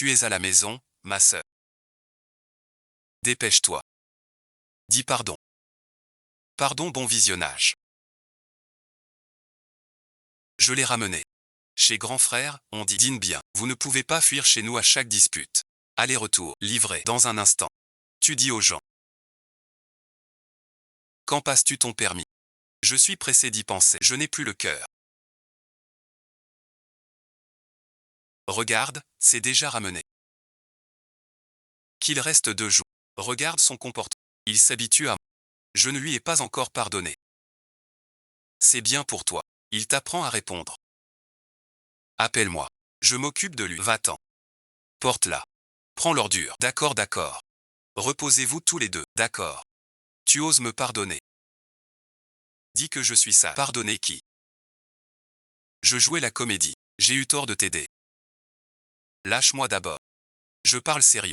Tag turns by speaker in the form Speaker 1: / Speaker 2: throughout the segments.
Speaker 1: Tu es à la maison, ma sœur. Dépêche-toi. Dis pardon. Pardon, bon visionnage. Je l'ai ramené. Chez grand frère, on dit dîne bien. Vous ne pouvez pas fuir chez nous à chaque dispute. Aller-retour, livré, dans un instant. Tu dis aux gens. Quand passes-tu ton permis? Je suis pressé d'y penser, je n'ai plus le cœur. Regarde, c'est déjà ramené. Qu'il reste 2 jours. Regarde son comportement. Il s'habitue à moi. Je ne lui ai pas encore pardonné. C'est bien pour toi. Il t'apprend à répondre. Appelle-moi. Je m'occupe de lui. Va-t'en. Porte-la. Prends l'ordure. D'accord, d'accord. Reposez-vous tous les deux. D'accord. Tu oses me pardonner. Dis que je suis sale. Pardonner qui? Je jouais la comédie. J'ai eu tort de t'aider. Lâche-moi d'abord. Je parle sérieux.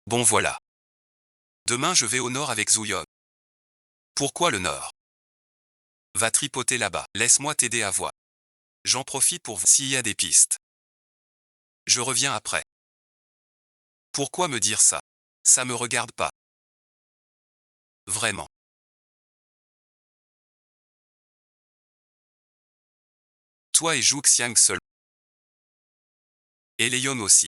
Speaker 1: Bon voilà. Demain je vais au nord avec Zouyon. Pourquoi le nord? Va tripoter là-bas. Laisse-moi t'aider à voir. J'en profite pour voir s'il y a des pistes. Je reviens après. Pourquoi me dire ça? Ça me regarde pas. Vraiment. Toi et Zhou Xiang seul. Et Léon aussi.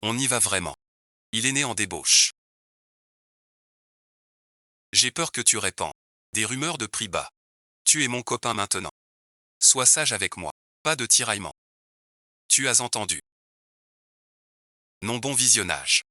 Speaker 1: On y va vraiment. Il est né en débauche. J'ai peur que tu répands des rumeurs de prix bas. Tu es mon copain maintenant. Sois sage avec moi. Pas de tiraillement. Tu as entendu. Non, bon visionnage.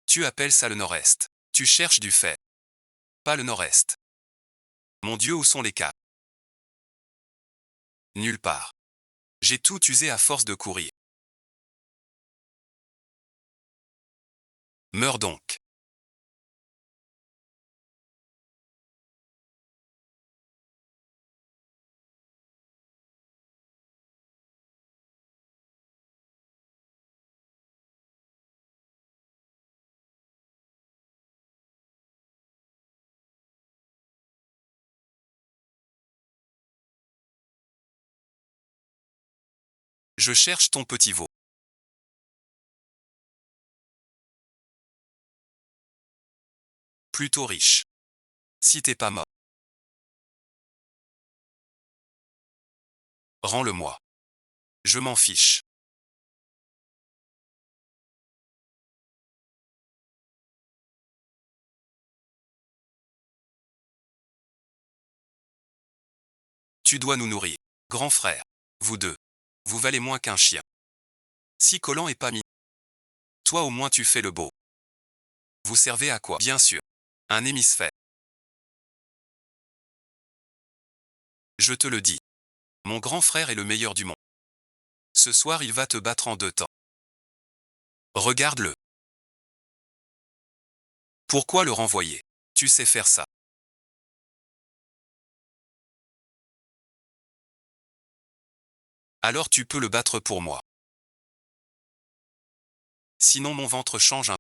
Speaker 1: Tu appelles ça le nord-est. Tu cherches du fait. Pas le nord-est. Mon Dieu, où sont les cas? Nulle part. J'ai tout usé à force de courir. Meurs donc. Je cherche ton petit veau. Plutôt riche. Si t'es pas mort. Rends-le-moi. Je m'en fiche. Tu dois nous nourrir. Grand frère. Vous deux. Vous valez moins qu'un chien. Si Collant est pas mis. Toi au moins tu fais le beau. Vous servez à quoi? Bien sûr. Un hémisphère. Je te le dis. Mon grand frère est le meilleur du monde. Ce soir il va te battre en 2 temps. Regarde-le. Pourquoi le renvoyer? Tu sais faire ça. Alors tu peux le battre pour moi. Sinon mon ventre change un.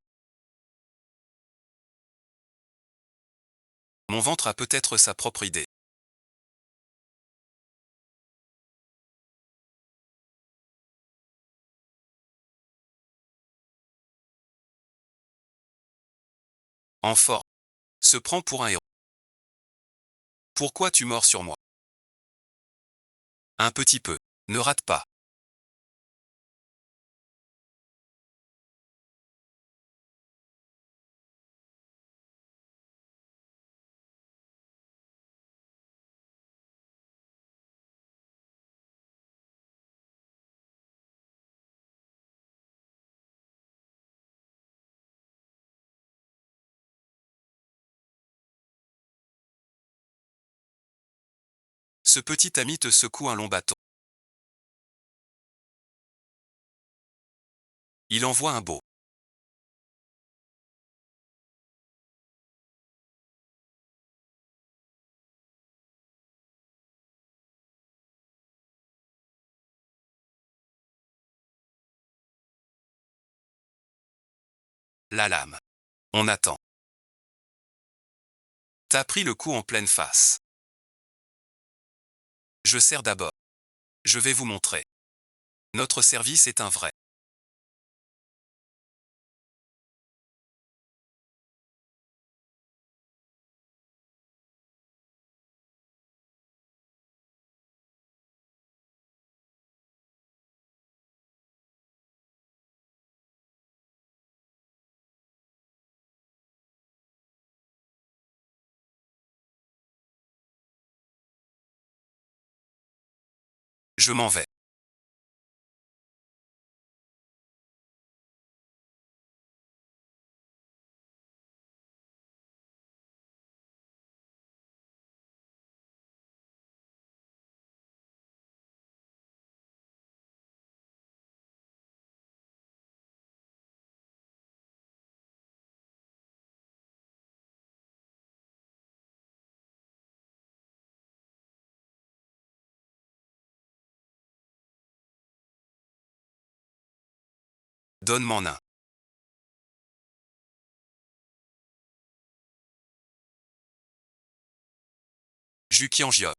Speaker 1: Mon ventre a peut-être sa propre idée. En fort. Se prend pour un héros. Pourquoi tu mords sur moi? Un petit peu. Ne rate pas. Ce petit ami te secoue un long bâton. Il envoie un beau. La lame. On attend. T'as pris le coup en pleine face. Je sers d'abord. Je vais vous montrer. Notre service est un vrai. Je m'en vais. Donne-m'en un. Jukiangiop.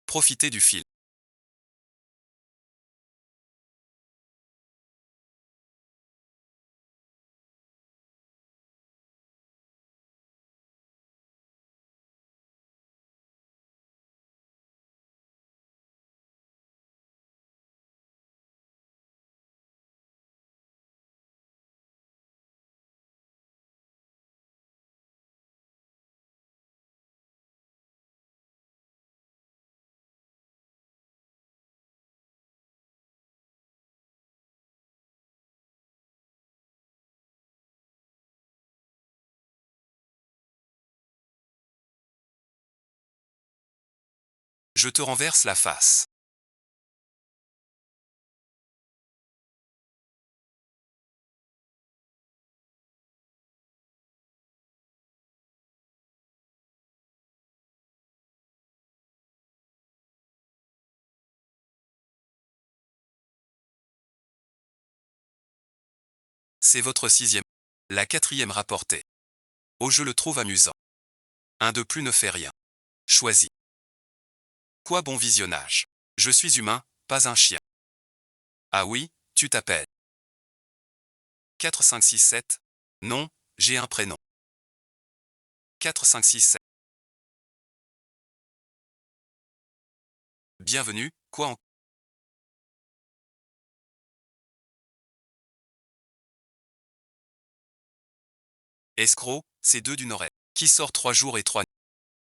Speaker 1: Profitez du fil. Je te renverse la face. C'est votre sixième. La quatrième rapportée. Oh, je le trouve amusant. Un de plus ne fait rien. Choisis. Quoi bon visionnage. Je suis humain, pas un chien. Ah oui, tu t'appelles. 4 5 6 7. Non, j'ai un prénom. 4 5 6 7. Bienvenue, quoi en... Escroc, c'est deux d'une oreille. Qui sort 3 jours et 3 nuits.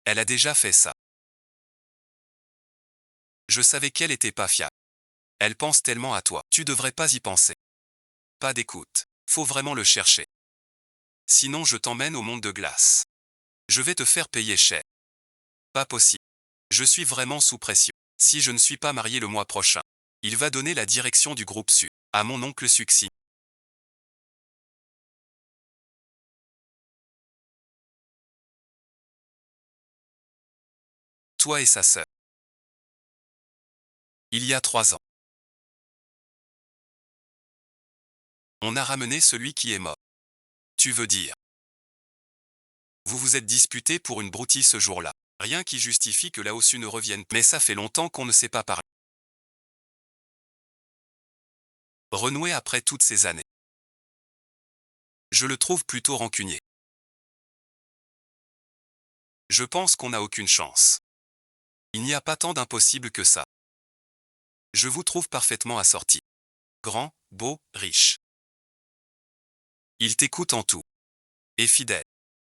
Speaker 1: Elle a déjà fait ça. Je savais qu'elle était pas fiable. Elle pense tellement à toi. Tu devrais pas y penser. Pas d'écoute. Faut vraiment le chercher. Sinon je t'emmène au monde de glace. Je vais te faire payer cher. Pas possible. Je suis vraiment sous pression. Si je ne suis pas marié le mois prochain, il va donner la direction du groupe Su à mon oncle Suxi. Toi et sa sœur. Il y a 3 ans. On a ramené celui qui est mort. Tu veux dire. Vous vous êtes disputé pour une broutille ce jour-là. Rien qui justifie que la Ossu ne revienne. Mais ça fait longtemps qu'on ne s'est pas parlé. Renouer après toutes ces années. Je le trouve plutôt rancunier. Je pense qu'on n'a aucune chance. Il n'y a pas tant d'impossible que ça. Je vous trouve parfaitement assorti. Grand, beau, riche. Il t'écoute en tout. Et fidèle.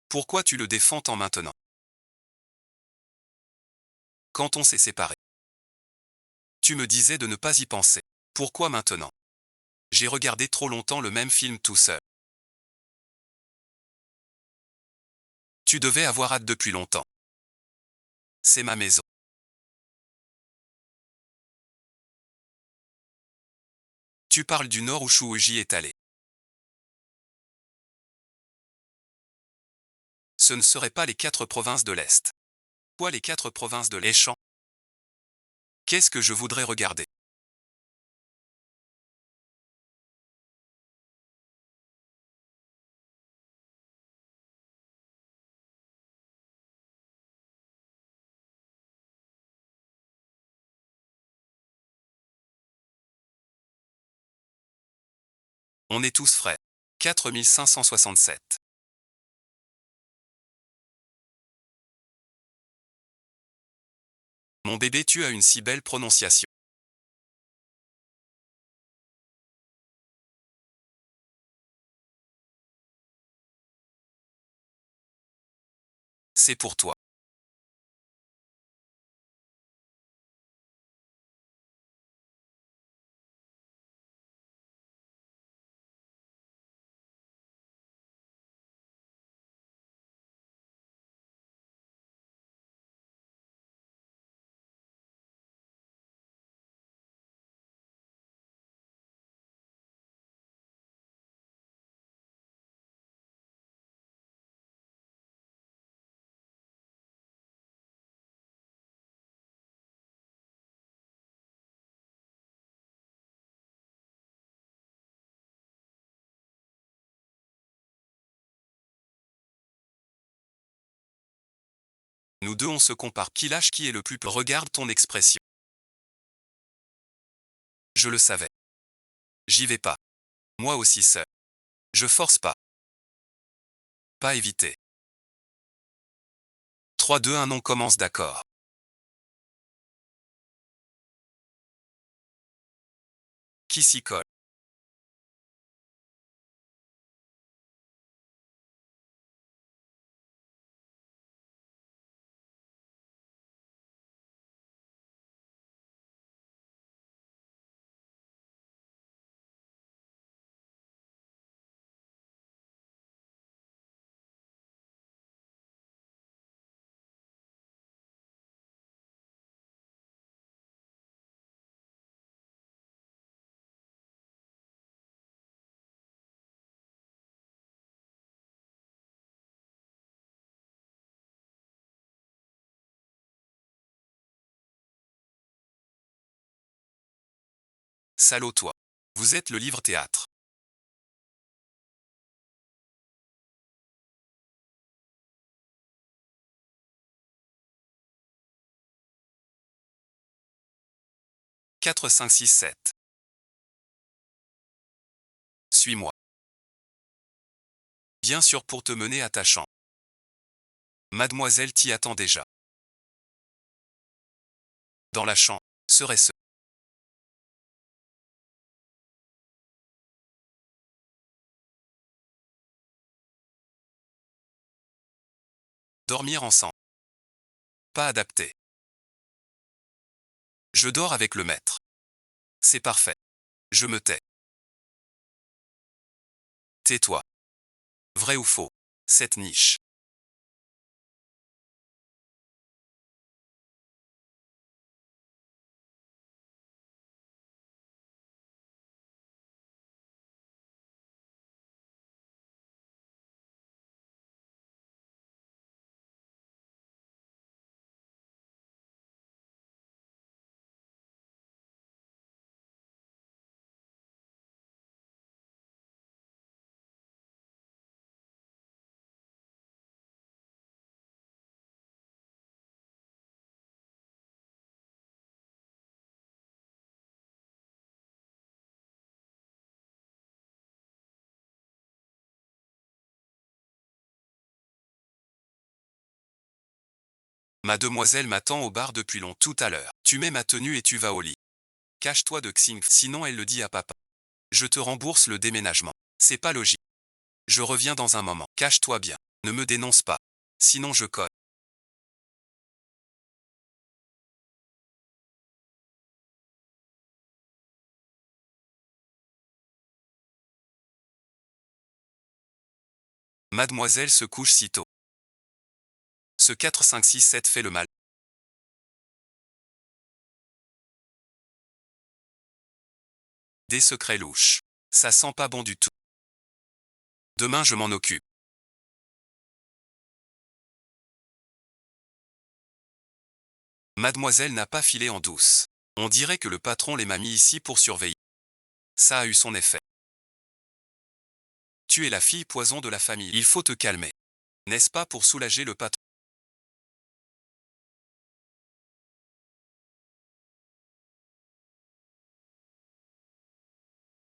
Speaker 1: Pourquoi tu le défends tant maintenant? Quand on s'est séparés. Tu me disais de ne pas y penser. Pourquoi maintenant? J'ai regardé trop longtemps le même film tout seul. Tu devais avoir hâte depuis longtemps. C'est ma maison. Tu parles du nord où Shuji est allé. Ce ne seraient pas les 4 provinces de l'Est. Quoi les 4 provinces de l'Est? Qu'est-ce que je voudrais regarder? On est tous frais. 4567. Mon bébé, tu as une si belle prononciation. C'est pour toi. Nous deux on se compare. Qui lâche qui est le plus... Regarde ton expression. Je le savais. J'y vais pas. Moi aussi seul. Je force pas. Pas éviter. 3, 2, 1, on commence d'accord. Qui s'y colle? Salaud toi. Vous êtes le livre théâtre. Quatre, 5, 6, 7. Suis-moi. Bien sûr pour te mener à ta chambre. Mademoiselle t'y attend déjà. Dans la chambre. Serait-ce dormir ensemble? Pas adapté. Je dors avec le maître. C'est parfait. Je me tais. Tais-toi. Vrai ou faux? Cette niche. Mademoiselle m'attend au bar depuis long tout à l'heure. Tu mets ma tenue et tu vas au lit. Cache-toi de Xing, sinon elle le dit à papa. Je te rembourse le déménagement. C'est pas logique. Je reviens dans un moment. Cache-toi bien. Ne me dénonce pas. Sinon je colle. Mademoiselle se couche si tôt. Ce 4, 5, 6, 7 fait le mal. Des secrets louches. Ça sent pas bon du tout. Demain je m'en occupe. Mademoiselle n'a pas filé en douce. On dirait que le patron les m'a mis ici pour surveiller. Ça a eu son effet. Tu es la fille poison de la famille. Il faut te calmer. N'est-ce pas pour soulager le patron?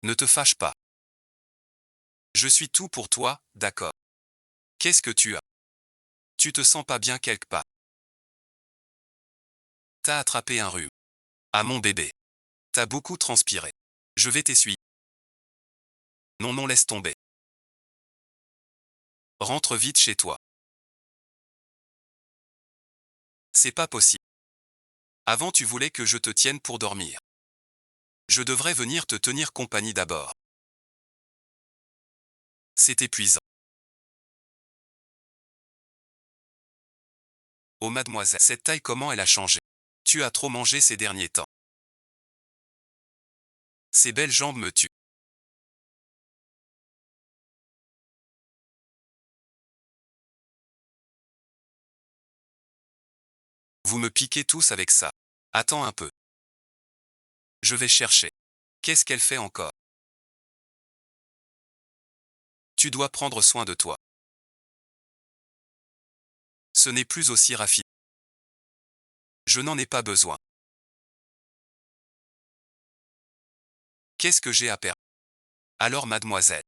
Speaker 1: Ne te fâche pas. Je suis tout pour toi, d'accord. Qu'est-ce que tu as? Tu te sens pas bien quelque part? T'as attrapé un rhume. Ah mon bébé. T'as beaucoup transpiré. Je vais t'essuyer. Non, non, laisse tomber. Rentre vite chez toi. C'est pas possible. Avant tu voulais que je te tienne pour dormir. Je devrais venir te tenir compagnie d'abord. C'est épuisant. Oh mademoiselle, cette taille comment elle a changé. Tu as trop mangé ces derniers temps. Ces belles jambes me tuent. Vous me piquez tous avec ça. Attends un peu. Je vais chercher. Qu'est-ce qu'elle fait encore? Tu dois prendre soin de toi. Ce n'est plus aussi raffiné. Je n'en ai pas besoin. Qu'est-ce que j'ai à perdre? Alors mademoiselle.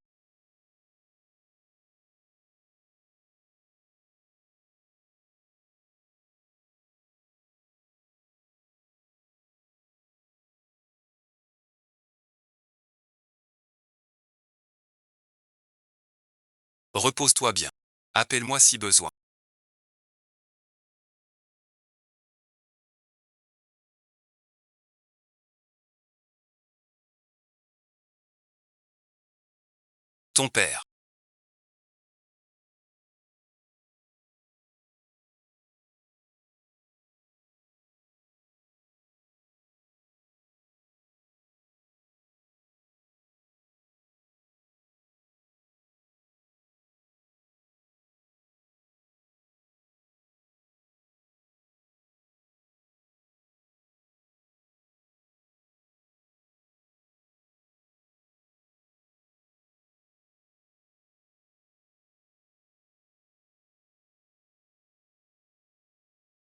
Speaker 1: Repose-toi bien. Appelle-moi si besoin. Ton père.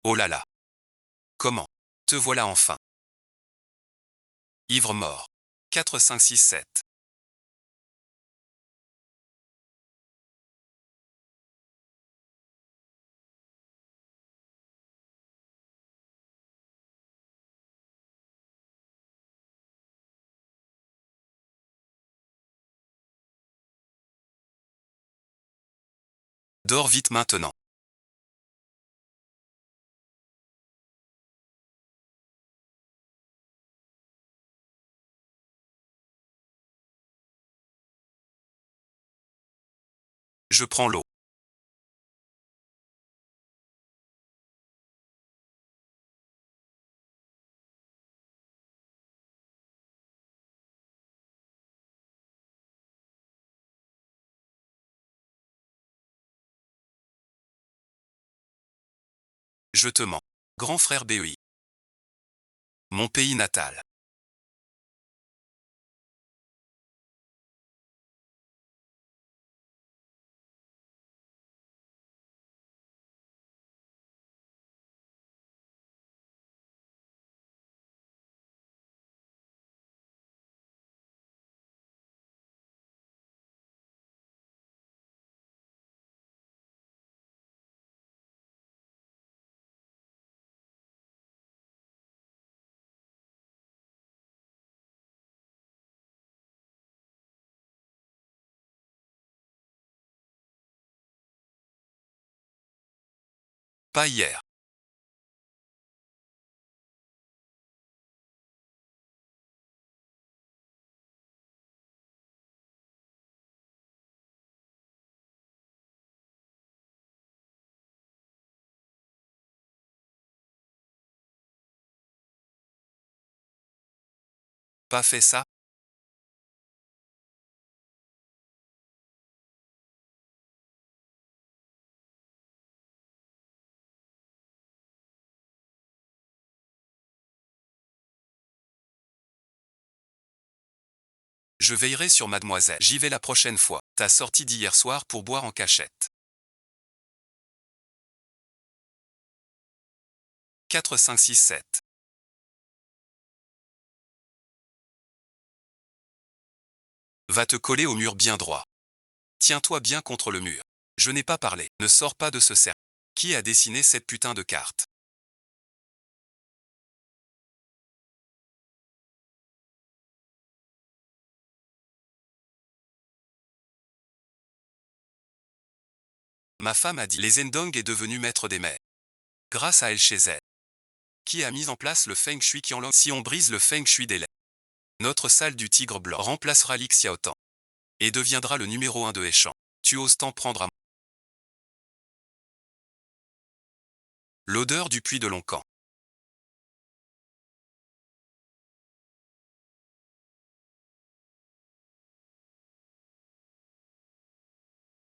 Speaker 1: Oh là là. Comment? Te voilà enfin. Ivre mort. 4, 5, 6, 7. Dors vite maintenant. Je prends l'eau. Je te mens. Grand frère BEI. Mon pays natal. Pas hier. Pas fait ça? Je veillerai sur mademoiselle. J'y vais la prochaine fois. Ta sortie d'hier soir pour boire en cachette. 4, 5, 6, 7. Va te coller au mur bien droit. Tiens-toi bien contre le mur. Je n'ai pas parlé. Ne sors pas de ce cercle. Qui a dessiné cette putain de carte? Ma femme a dit. Les Zendong est devenue maître des mers. Grâce à elle chez elle. Qui a mis en place le Feng Shui Qianlong? Si on brise le Feng Shui des laits, notre salle du tigre blanc remplacera Li Xiaotang. Et deviendra le numéro 1 de Échamp. Tu oses t'en prendre à moi. L'odeur du puits de Longcamp.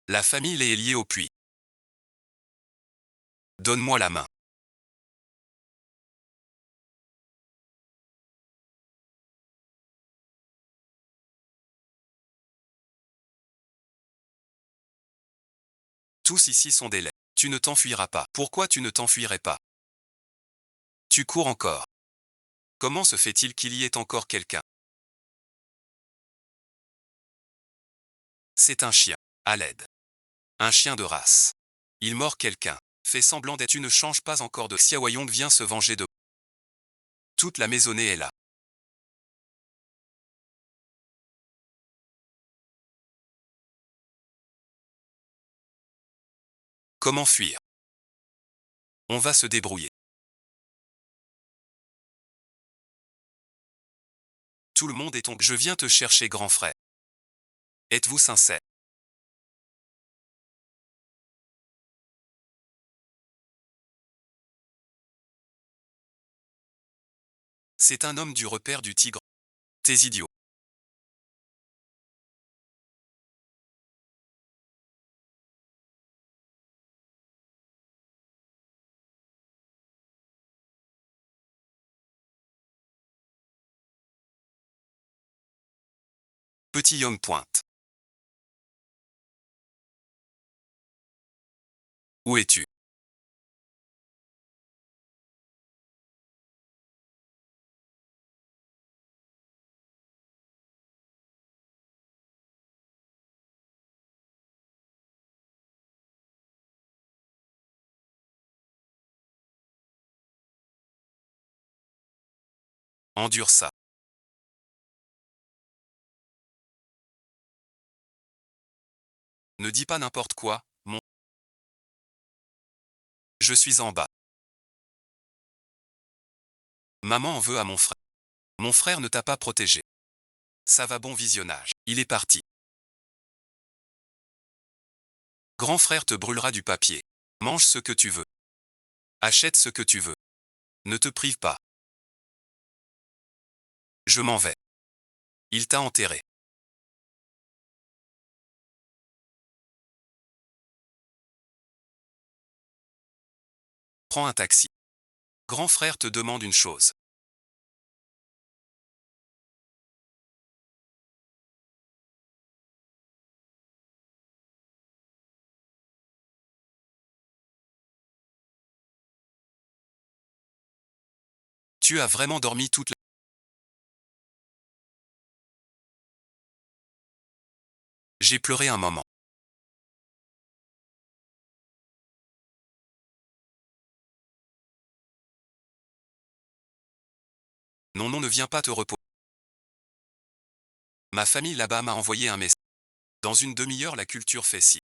Speaker 1: La famille est liée au puits. Donne-moi la main. Tous ici sont des laits. Tu ne t'enfuiras pas. Pourquoi tu ne t'enfuirais pas? Tu cours encore. Comment se fait-il qu'il y ait encore quelqu'un? C'est un chien. À l'aide. Un chien de race. Il mord quelqu'un. Fait semblant d'être. Tu ne changes pas encore de. Xiaoyong vient se venger de. Toute la maisonnée est là. Comment fuir? On va se débrouiller. Tout le monde est tombé. Je viens te chercher, grand frère. Êtes-vous sincère? C'est un homme du repère du tigre. T'es idiot. Petit homme pointe. Où es-tu? Endure ça. Ne dis pas n'importe quoi, mon. Je suis en bas. Maman en veut à mon frère. Mon frère ne t'a pas protégé. Ça va, bon visionnage. Il est parti. Grand frère te brûlera du papier. Mange ce que tu veux. Achète ce que tu veux. Ne te prive pas. Je m'en vais. Il t'a enterré. Prends un taxi. Grand frère te demande une chose. Tu as vraiment dormi toute la. J'ai pleuré un moment. Non, non, ne viens pas te reposer. Ma famille là-bas m'a envoyé un message. Dans une demi-heure, la culture fait ci.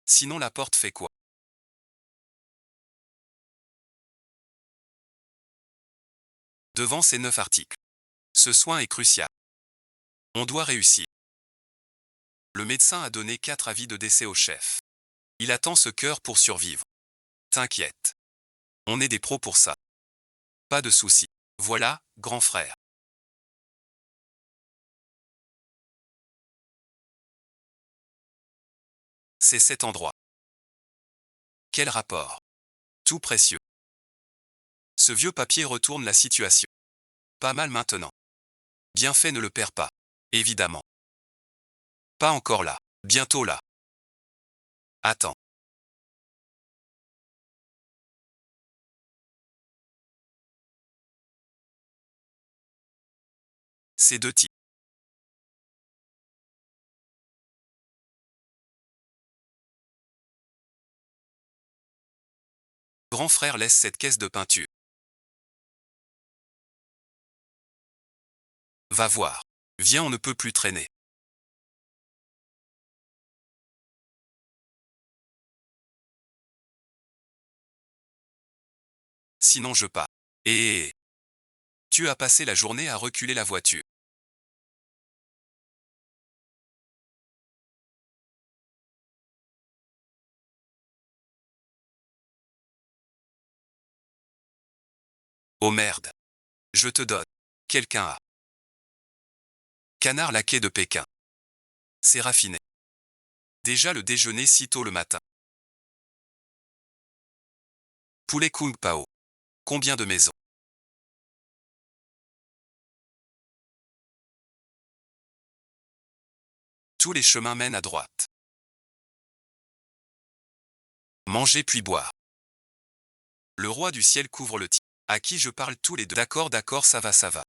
Speaker 1: Sinon, la porte fait quoi? Devant ces 9 articles. Ce soin est crucial. On doit réussir. Le médecin a donné 4 avis de décès au chef. Il attend ce cœur pour survivre. T'inquiète. On est des pros pour ça. Pas de souci. Voilà, grand frère. C'est cet endroit. Quel rapport? Tout précieux. Ce vieux papier retourne la situation. Pas mal maintenant. Bien fait ne le perds pas. Évidemment. Pas encore là. Bientôt là. Attends. C'est deux types. Grand frère laisse cette caisse de peinture. Va voir. Viens, on ne peut plus traîner. Sinon je pars. Et tu as passé la journée à reculer la voiture. Oh merde. Je te donne. Quelqu'un a. Canard laqué de Pékin. C'est raffiné. Déjà le déjeuner si tôt le matin. Poulet Kung Pao. Combien de maisons? Tous les chemins mènent à droite. Manger puis boire. Le roi du ciel couvre le type. À qui je parle tous les deux. D'accord, d'accord, ça va, ça va.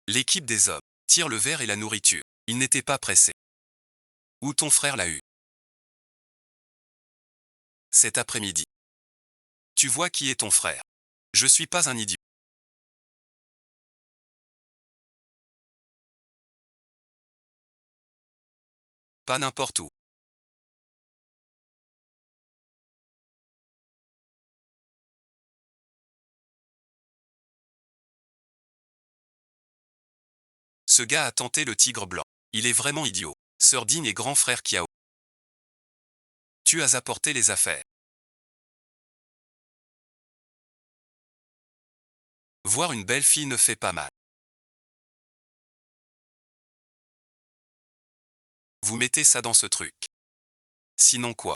Speaker 1: L'équipe des hommes tire le verre et la nourriture. Il n'était pas pressé. Où ton frère l'a eu? Cet après-midi. Tu vois qui est ton frère? Je suis pas un idiot. Pas n'importe où. Ce gars a tenté le tigre blanc. Il est vraiment idiot. Sordine et grand frère Kiao. Tu as apporté les affaires. Voir une belle fille ne fait pas mal. Vous mettez ça dans ce truc. Sinon quoi?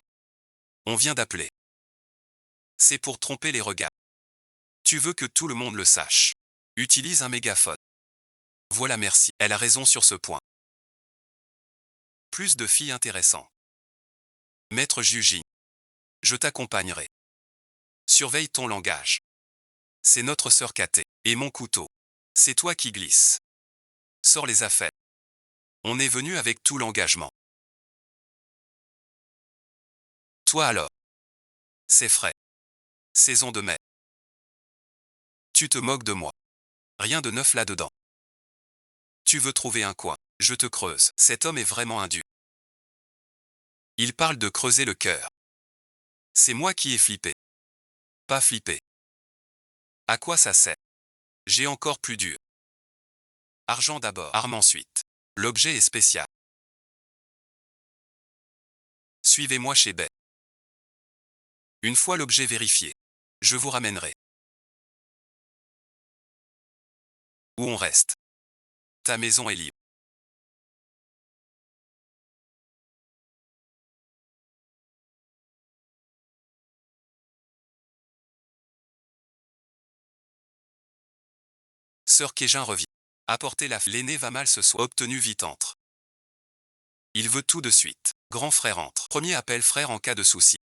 Speaker 1: On vient d'appeler. C'est pour tromper les regards. Tu veux que tout le monde le sache. Utilise un mégaphone. Voilà, merci. Elle a raison sur ce point. Plus de filles intéressantes. Maître Jujin. Je t'accompagnerai. Surveille ton langage. C'est notre sœur Katé. Et mon couteau. C'est toi qui glisses. Sors les affaires. On est venu avec tout l'engagement. Toi alors. C'est frais. Saison de mai. Tu te moques de moi. Rien de neuf là-dedans. Tu veux trouver un coin. Je te creuse. Cet homme est vraiment un dieu. Il parle de creuser le cœur. C'est moi qui ai flippé. Pas flippé. À quoi ça sert? J'ai encore plus dur. Argent d'abord, arme ensuite. L'objet est spécial. Suivez-moi chez Bay. Une fois l'objet vérifié, je vous ramènerai. Où on reste. Ta maison est libre. Sœur Kéjin revient. Apportez la l'aîné va mal ce soir. Obtenu vite entre. Il veut tout de suite. Grand frère entre. Premier appel frère en cas de souci.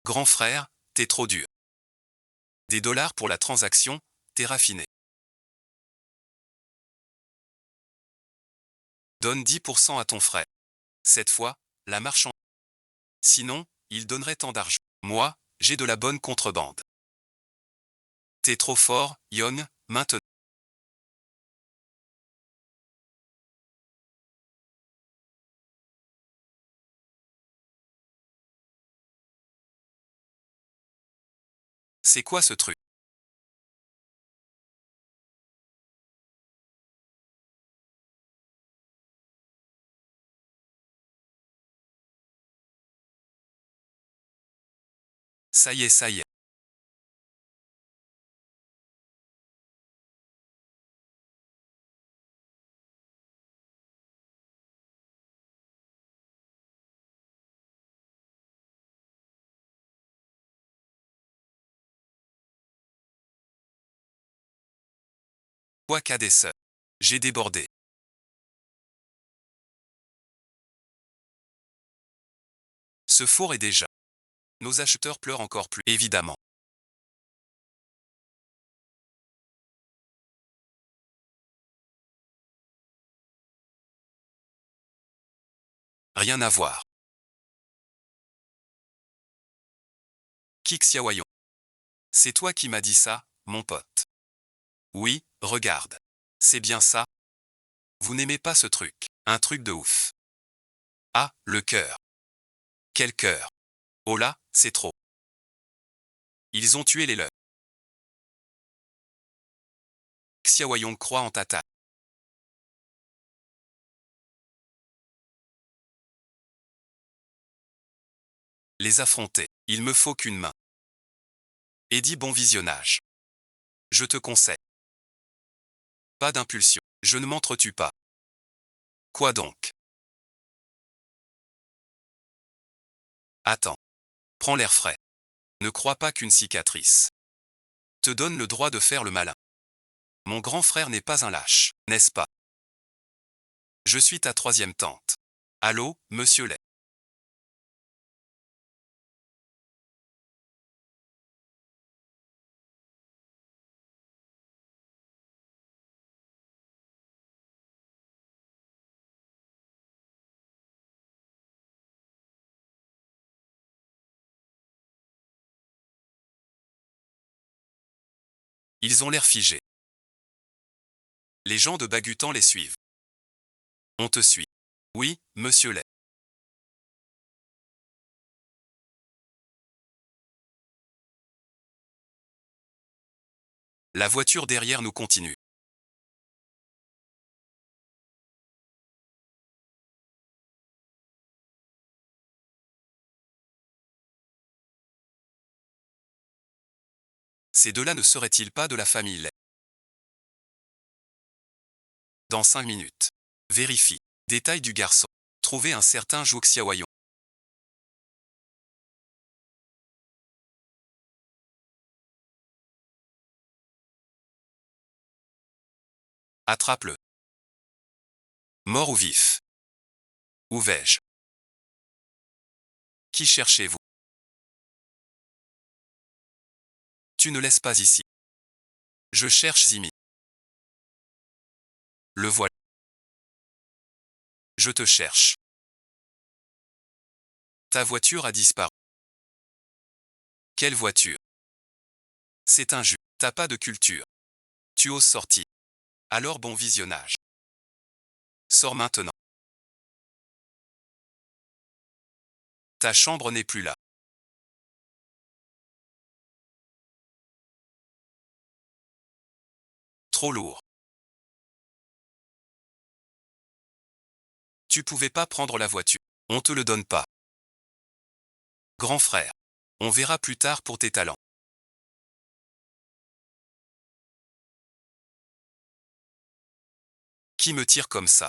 Speaker 1: Grand frère, t'es trop dur. Des dollars pour la transaction, t'es raffiné. Donne 10% à ton frère. Cette fois, la marchande. Sinon, il donnerait tant d'argent. Moi, j'ai de la bonne contrebande. T'es trop fort, Yon, maintenant. C'est quoi ce truc? Ça y est, ça y est. Quoi qu'a des sœurs? J'ai débordé. Ce four est déjà. Nos acheteurs pleurent encore plus, évidemment. Rien à voir. Xiaoyong. C'est toi qui m'as dit ça, mon pote. Oui, regarde. C'est bien ça. Vous n'aimez pas ce truc. Un truc de ouf. Ah, le cœur. Quel cœur. Oh là, c'est trop. Ils ont tué les leurs. Xiaoyong croit en tata. Les affronter. Il me faut qu'une main. Et dis bon visionnage. Je te conseille. Pas d'impulsion. Je ne m'entretue pas. Quoi donc? Attends. Prends l'air frais. Ne crois pas qu'une cicatrice te donne le droit de faire le malin. Mon grand frère n'est pas un lâche, n'est-ce pas? Je suis ta troisième tante. Allô, monsieur Lay. Ils ont l'air figés. Les gens de Bagutan les suivent. On te suit. Oui, monsieur Lay. La voiture derrière nous continue. Ces deux-là ne seraient-ils pas de la famille Lay? Dans 5 minutes. Vérifie. Détail du garçon. Trouver un certain Zhou Xiaoyong. Attrape-le. Mort ou vif? Où vais-je? Qui cherchez-vous? Tu ne laisses pas ici. Je cherche Zimi. Le voilà. Je te cherche. Ta voiture a disparu. Quelle voiture? C'est un jus. T'as pas de culture. Tu oses sortir. Alors bon visionnage. Sors maintenant. Ta chambre n'est plus là. Trop lourd. Tu pouvais pas prendre la voiture. On te le donne pas. Grand frère. On verra plus tard pour tes talents. Qui me tire comme ça?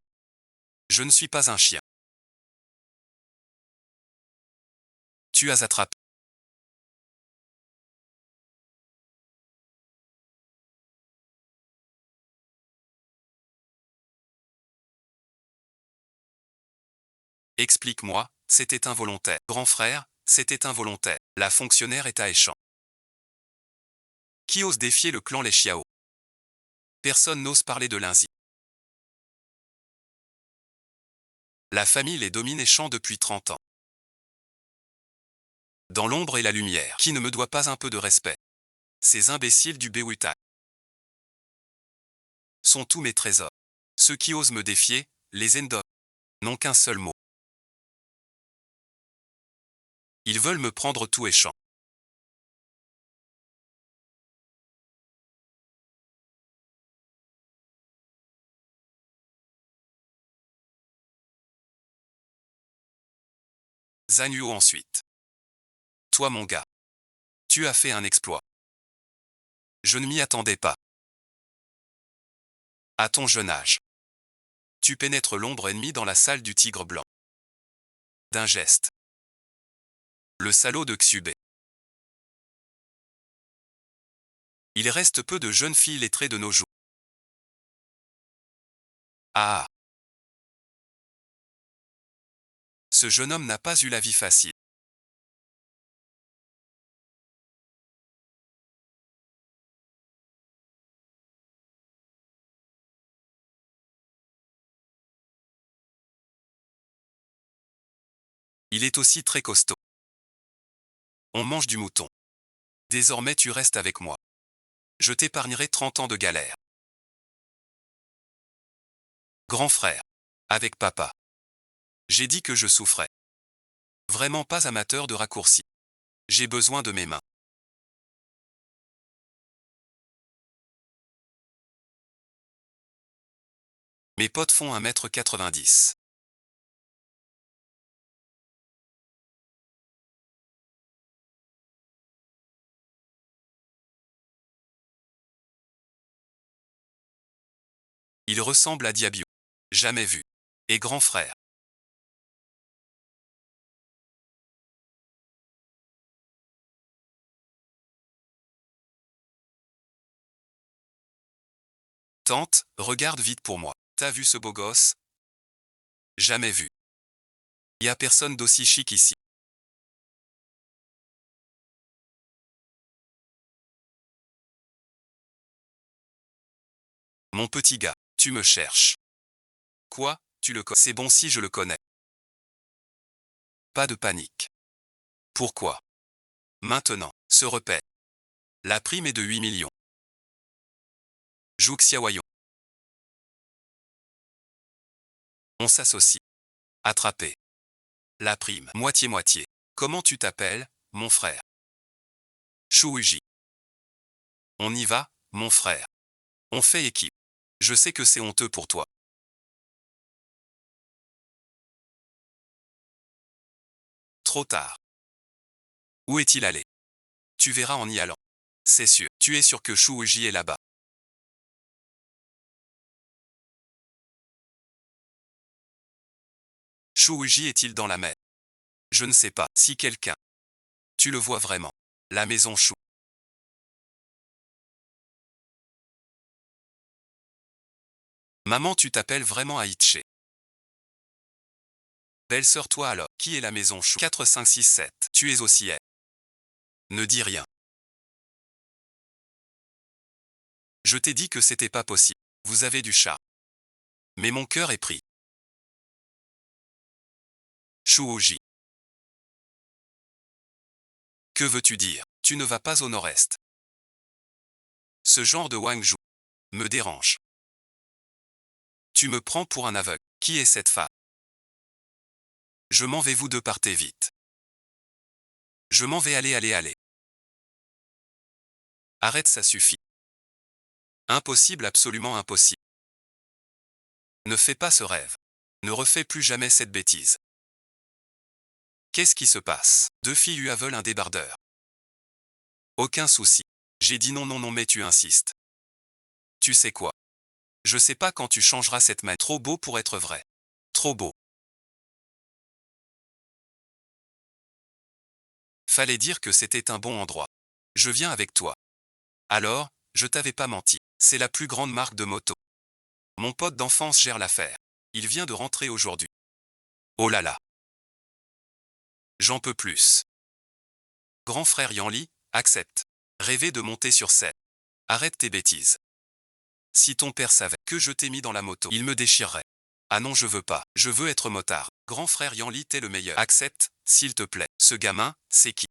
Speaker 1: Je ne suis pas un chien. Tu as attrapé. Explique-moi, c'était involontaire. Grand frère, c'était involontaire. La fonctionnaire est alléchant. Qui ose défier le clan Les Chiao? Personne n'ose parler de Linzi. La famille les domine et chante depuis 30 ans. Dans l'ombre et la lumière. Qui ne me doit pas un peu de respect? Ces imbéciles du Bewuta sont tous mes trésors. Ceux qui osent me défier, les Endog, n'ont qu'un seul mot. Ils veulent me prendre tout et champ. Zhang ensuite. Toi mon gars. Tu as fait un exploit. Je ne m'y attendais pas. À ton jeune âge. Tu pénètres l'ombre ennemie dans la salle du tigre blanc. D'un geste. Le salaud de Xubei. Il reste peu de jeunes filles lettrées de nos jours. Ah. Ce jeune homme n'a pas eu la vie facile. Il est aussi très costaud. On mange du mouton. Désormais tu restes avec moi. Je t'épargnerai 30 ans de galère. Grand frère. Avec papa. J'ai dit que je souffrais. Vraiment pas amateur de raccourcis. J'ai besoin de mes mains. Mes potes font 1,90 m. Il ressemble à Diabio. Jamais vu. Et grand frère. Tante, regarde vite pour moi. T'as vu ce beau gosse? Jamais vu. Y a personne d'aussi chic ici. Mon petit gars, tu me cherches. Quoi, tu le connais? C'est bon si je le connais. Pas de panique. Pourquoi? Maintenant, se repère. La prime est de 8 millions. Zhou Xiaoyong. On s'associe. Attrapé. La prime. Moitié-moitié. Comment tu t'appelles, mon frère? Shu Uji. On y va, mon frère. On fait équipe. Je sais que c'est honteux pour toi. Trop tard. Où est-il allé? Tu verras en y allant. C'est sûr. Tu es sûr que Shu Uji est là-bas. Shu Uji est-il dans la mer? Je ne sais pas. Si quelqu'un. Tu le vois vraiment. La maison Shu. Maman, tu t'appelles vraiment Aïché. Belle-sœur, toi alors. Qui est la maison Chou? 4, 5, 6, 7. Tu es aussi elle. Ne dis rien. Je t'ai dit que c'était pas possible. Vous avez du chat. Mais mon cœur est pris. Chouoji. Que veux-tu dire? Tu ne vas pas au nord-est. Ce genre de Wangzhou me dérange. Tu me prends pour un aveugle. Qui est cette femme? Je m'en vais, vous deux partez vite. Je m'en vais, aller. Arrête, ça suffit. Impossible, absolument impossible. Ne fais pas ce rêve. Ne refais plus jamais cette bêtise. Qu'est-ce qui se passe? Deux filles veulent un débardeur. Aucun souci. J'ai dit non, non, non, mais tu insistes. Tu sais quoi? Je sais pas quand tu changeras cette main. Trop beau pour être vrai. Trop beau. Fallait dire que c'était un bon endroit. Je viens avec toi. Alors, je t'avais pas menti. C'est la plus grande marque de moto. Mon pote d'enfance gère l'affaire. Il vient de rentrer aujourd'hui. Oh là là. J'en peux plus. Grand frère Yanli, accepte. Rêver de monter sur scène. Arrête tes bêtises. Si ton père savait que je t'ai mis dans la moto, il me déchirerait. Ah non, je veux pas. Je veux être motard. Grand frère Yanli, t'es le meilleur. Accepte, s'il te plaît. Ce gamin, c'est qui?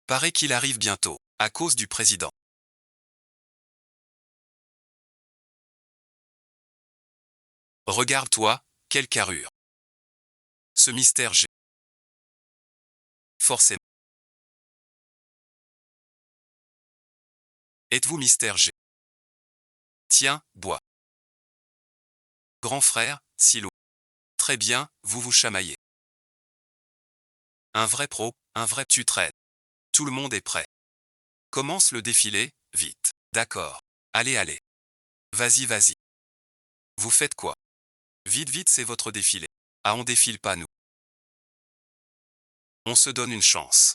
Speaker 1: Paraît qu'il arrive bientôt, à cause du président. Regarde-toi, quelle carrure. Ce mystère G. Forcément. Êtes-vous Mystère G? Tiens, bois. Grand frère, Silo. Très bien, vous vous chamaillez. Un vrai pro, un vrai tu traînes. Tout le monde est prêt. Commence le défilé, vite. D'accord. Allez, allez. Vas-y, vas-y. Vous faites quoi? Vite, vite, c'est votre défilé. Ah, on défile pas, nous. On se donne une chance.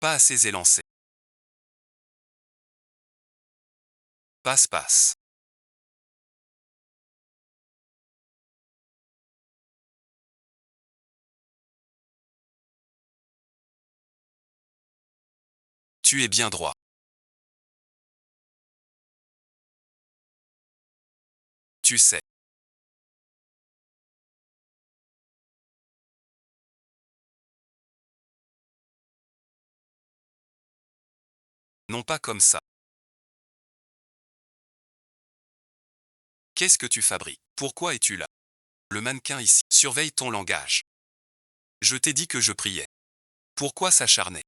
Speaker 1: Pas assez élancé. Passe, passe. Tu es bien droit. Tu sais. Non pas comme ça. Qu'est-ce que tu fabriques? Pourquoi es-tu là? Le mannequin ici. Surveille ton langage. Je t'ai dit que je priais. Pourquoi s'acharner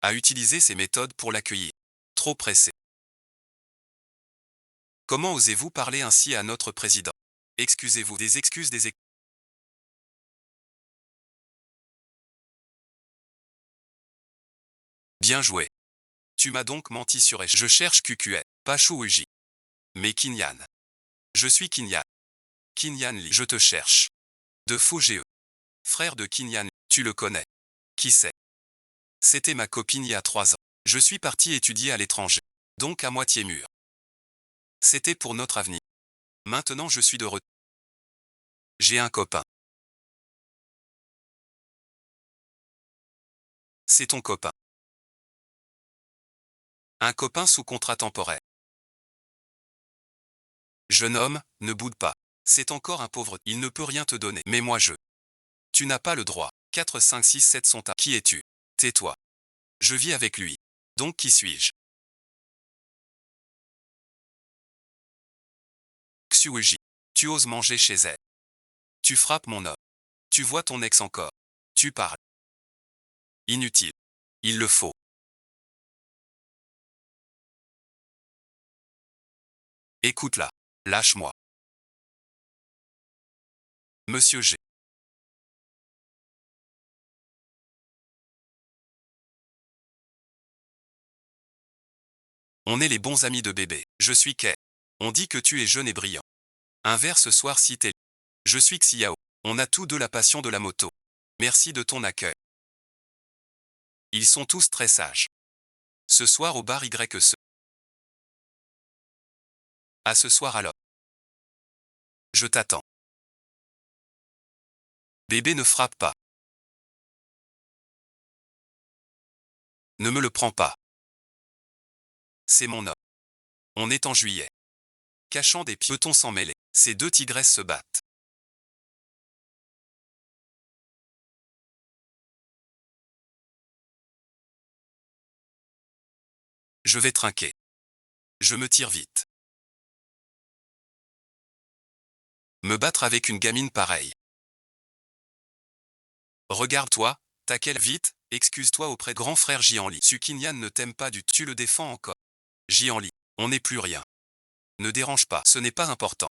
Speaker 1: à utiliser ces méthodes pour l'accueillir? Trop pressé. Comment osez-vous parler ainsi à notre président? Excusez-vous, des excuses, des excuses. Bien joué. Tu m'as donc menti sur Esh. Je cherche QQL, pas Chouuji. Mais Kinyan. Je suis Kinyan. Kinyan Lee. Je te cherche. De faux GE. Frère de Kinyan. Tu le connais. Qui c'est? C'était ma copine il y a 3 ans. Je suis parti étudier à l'étranger. Donc à moitié mûr. C'était pour notre avenir. Maintenant je suis de retour. J'ai un copain. C'est ton copain. Un copain sous contrat temporaire. Jeune homme, ne boude pas. C'est encore un pauvre. Il ne peut rien te donner. Mais moi je. Tu n'as pas le droit. 4, 5, 6, 7 sont à. Qui es-tu? Tais-toi. Je vis avec lui. Donc qui suis-je? Xueji. Tu oses manger chez elle. Tu frappes mon homme. Tu vois ton ex encore. Tu parles. Inutile. Il le faut. Écoute-la. Lâche-moi. Monsieur G. On est les bons amis de bébé. Je suis Kay. On dit que tu es jeune et brillant. Un verre ce soir si t'es. Je suis Xiao. On a tous deux la passion de la moto. Merci de ton accueil. Ils sont tous très sages. Ce soir au bar YE. À ce soir alors. Je t'attends. Bébé ne frappe pas. Ne me le prends pas. C'est mon homme. On est en juillet. Cachant des pieds, peut-on s'en mêler? Ces deux tigresses se battent. Je vais trinquer. Je me tire vite. Me battre avec une gamine pareille. Regarde-toi, t'as quelle vite, excuse-toi auprès de grand frère Jianli. Sukinyan ne t'aime pas du tout. Tu le défends encore. Jianli, on n'est plus rien. Ne dérange pas, ce n'est pas important.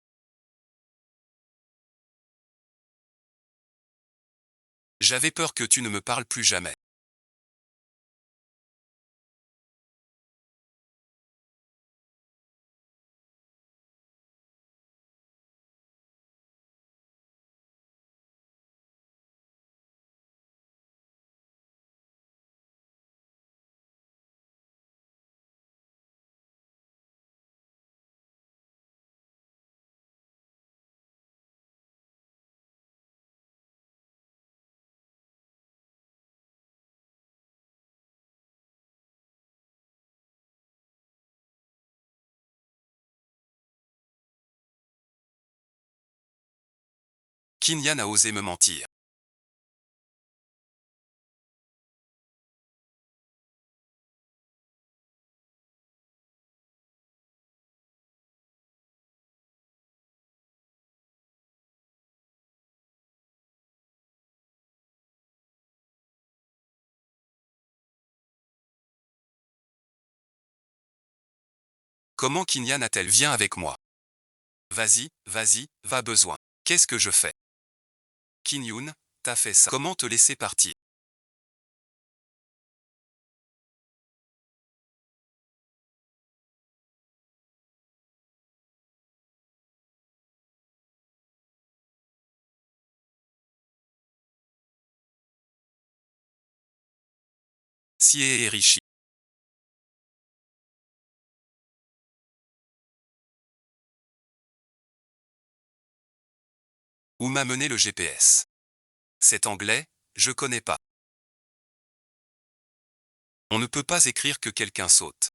Speaker 1: J'avais peur que tu ne me parles plus jamais. Kinyan a osé me mentir. Comment Kinyan a-t-elle? Viens avec moi. Vas-y, vas-y, va besoin. Qu'est-ce que je fais? Kinyun, t'as fait ça. Comment te laisser partir? Sie et Rishi. Où m'a mené le GPS? Cet anglais, je connais pas. On ne peut pas écrire que quelqu'un saute.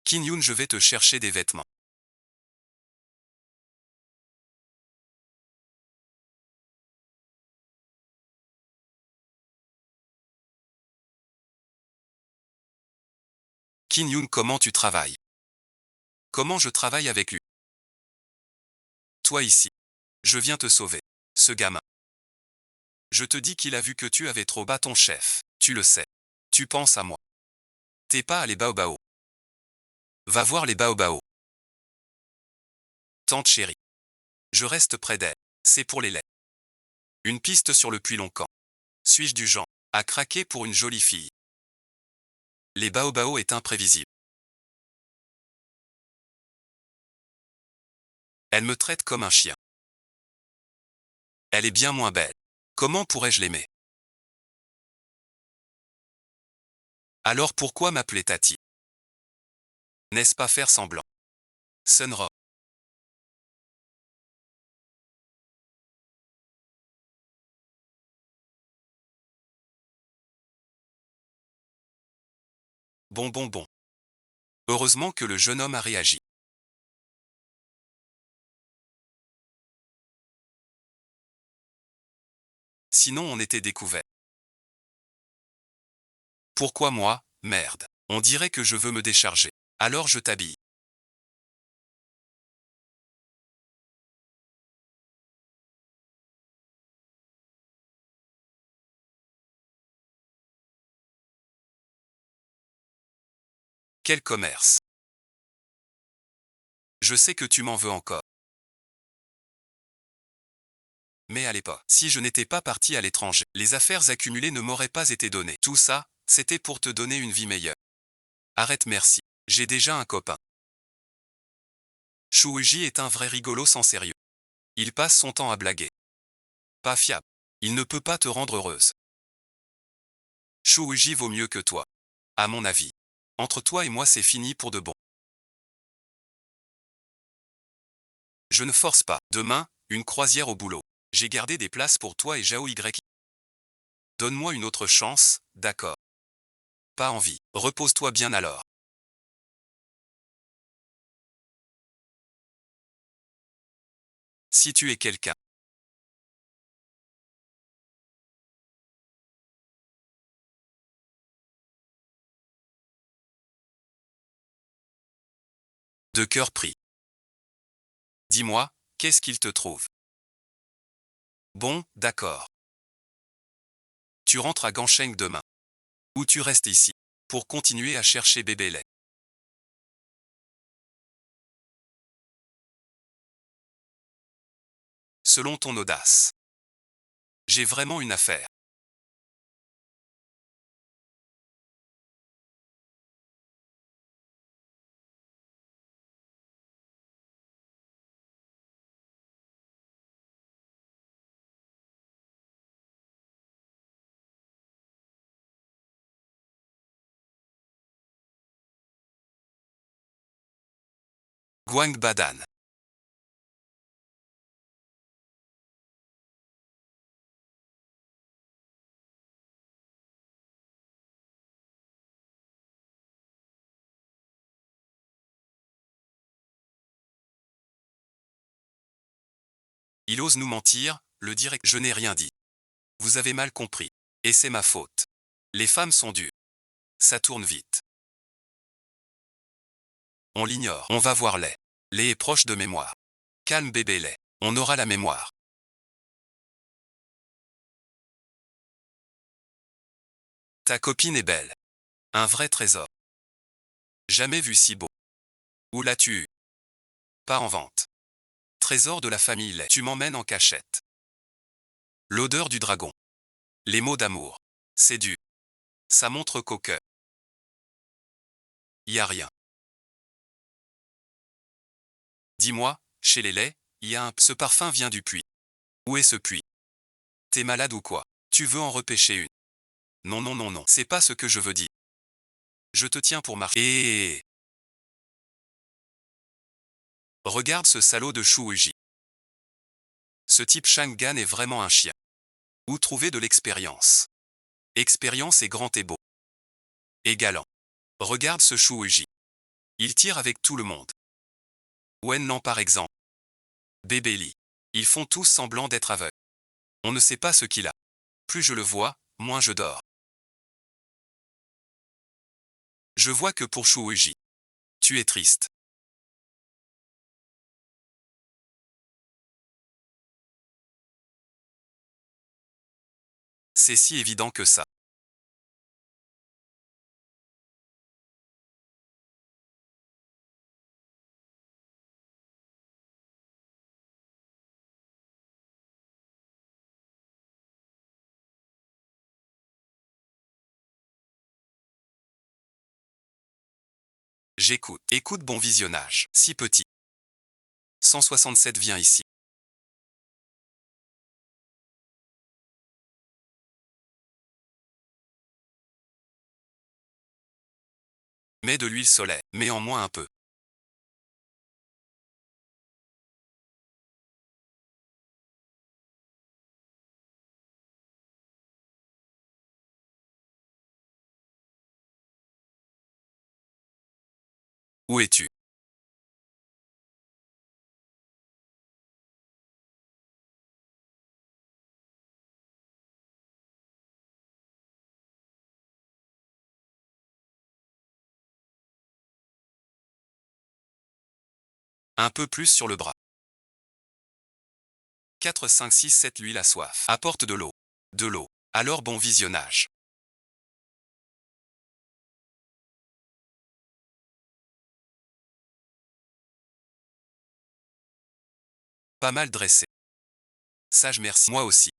Speaker 1: Kinyun, je vais te chercher des vêtements. Kinyun, comment tu travailles? Comment je travaille avec lui? Toi ici. Je viens te sauver. Ce gamin. Je te dis qu'il a vu que tu avais trop bas ton chef. Tu le sais. Tu penses à moi. T'es pas allé Baobao. Va voir les Baobao. Tante chérie. Je reste près d'elle. C'est pour les laits. Une piste sur le puits Longcamp. Suis-je du genre à craquer pour une jolie fille? Les Baobao est imprévisible. Elle me traite comme un chien. Elle est bien moins belle. Comment pourrais-je l'aimer? Alors pourquoi m'appeler Tati? N'est-ce pas faire semblant? Sunro. Bon bon bon. Heureusement que le jeune homme a réagi. Sinon on était découvert. Pourquoi moi? Merde. On dirait que je veux me décharger. Alors je t'habille. Quel commerce. Je sais que tu m'en veux encore. Mais à l'époque, si je n'étais pas parti à l'étranger, les affaires accumulées ne m'auraient pas été données. Tout ça, c'était pour te donner une vie meilleure. Arrête, merci. J'ai déjà un copain. Shuuji est un vrai rigolo sans sérieux. Il passe son temps à blaguer. Pas fiable. Il ne peut pas te rendre heureuse. Shuuji vaut mieux que toi. À mon avis. Entre toi et moi c'est fini pour de bon. Je ne force pas. Demain, une croisière au boulot. J'ai gardé des places pour toi et Jao Y. Donne-moi une autre chance, d'accord. Pas envie. Repose-toi bien alors. Si tu es quelqu'un. De cœur pris. Dis-moi, qu'est-ce qu'il te trouve? Bon, d'accord. Tu rentres à Gansheng demain. Ou tu restes ici. Pour continuer à chercher bébé lait. Selon ton audace. J'ai vraiment une affaire. Guang Badan. Il ose nous mentir, le direct. Je n'ai rien dit. Vous avez mal compris. Et c'est ma faute. Les femmes sont dures. Ça tourne vite. On l'ignore. On va voir Lei. Lei est proche de mémoire. Calme bébé Lei. On aura la mémoire. Ta copine est belle. Un vrai trésor. Jamais vu si beau. Où l'as-tu eu? Pas en vente. Trésor de la famille Lei. Tu m'emmènes en cachette. L'odeur du dragon. Les mots d'amour. C'est dur. Ça montre qu'au cœur. Y a rien. Dis-moi, chez les Lei, y a un. Ce parfum vient du puits. Où est ce puits? T'es malade ou quoi? Tu veux en repêcher une? Non, non, non, non. C'est pas ce que je veux dire. Je te tiens pour marcher. Regarde ce salaud de Shu Uji. Ce type Shangan est vraiment un chien. Où trouver de l'expérience? Expérience est grand et beau. Et galant. Regarde ce Shu Uji. Il tire avec tout le monde. Wen Lan par exemple. Bébé Li. Ils font tous semblant d'être aveugles. On ne sait pas ce qu'il a. Plus je le vois, moins je dors. Je vois que pour Shu Uji. Tu es triste. C'est si évident que ça. J'écoute. Écoute, bon visionnage. Si petit. 167 viens ici. Mets de l'huile solaire. Mets en moins un peu. Où es-tu? Un peu plus sur le bras. 4, 5, 6, 7 l'huile à soif. Apporte de l'eau. De l'eau. Alors bon visionnage. Pas mal dressé. Sage merci. Moi aussi.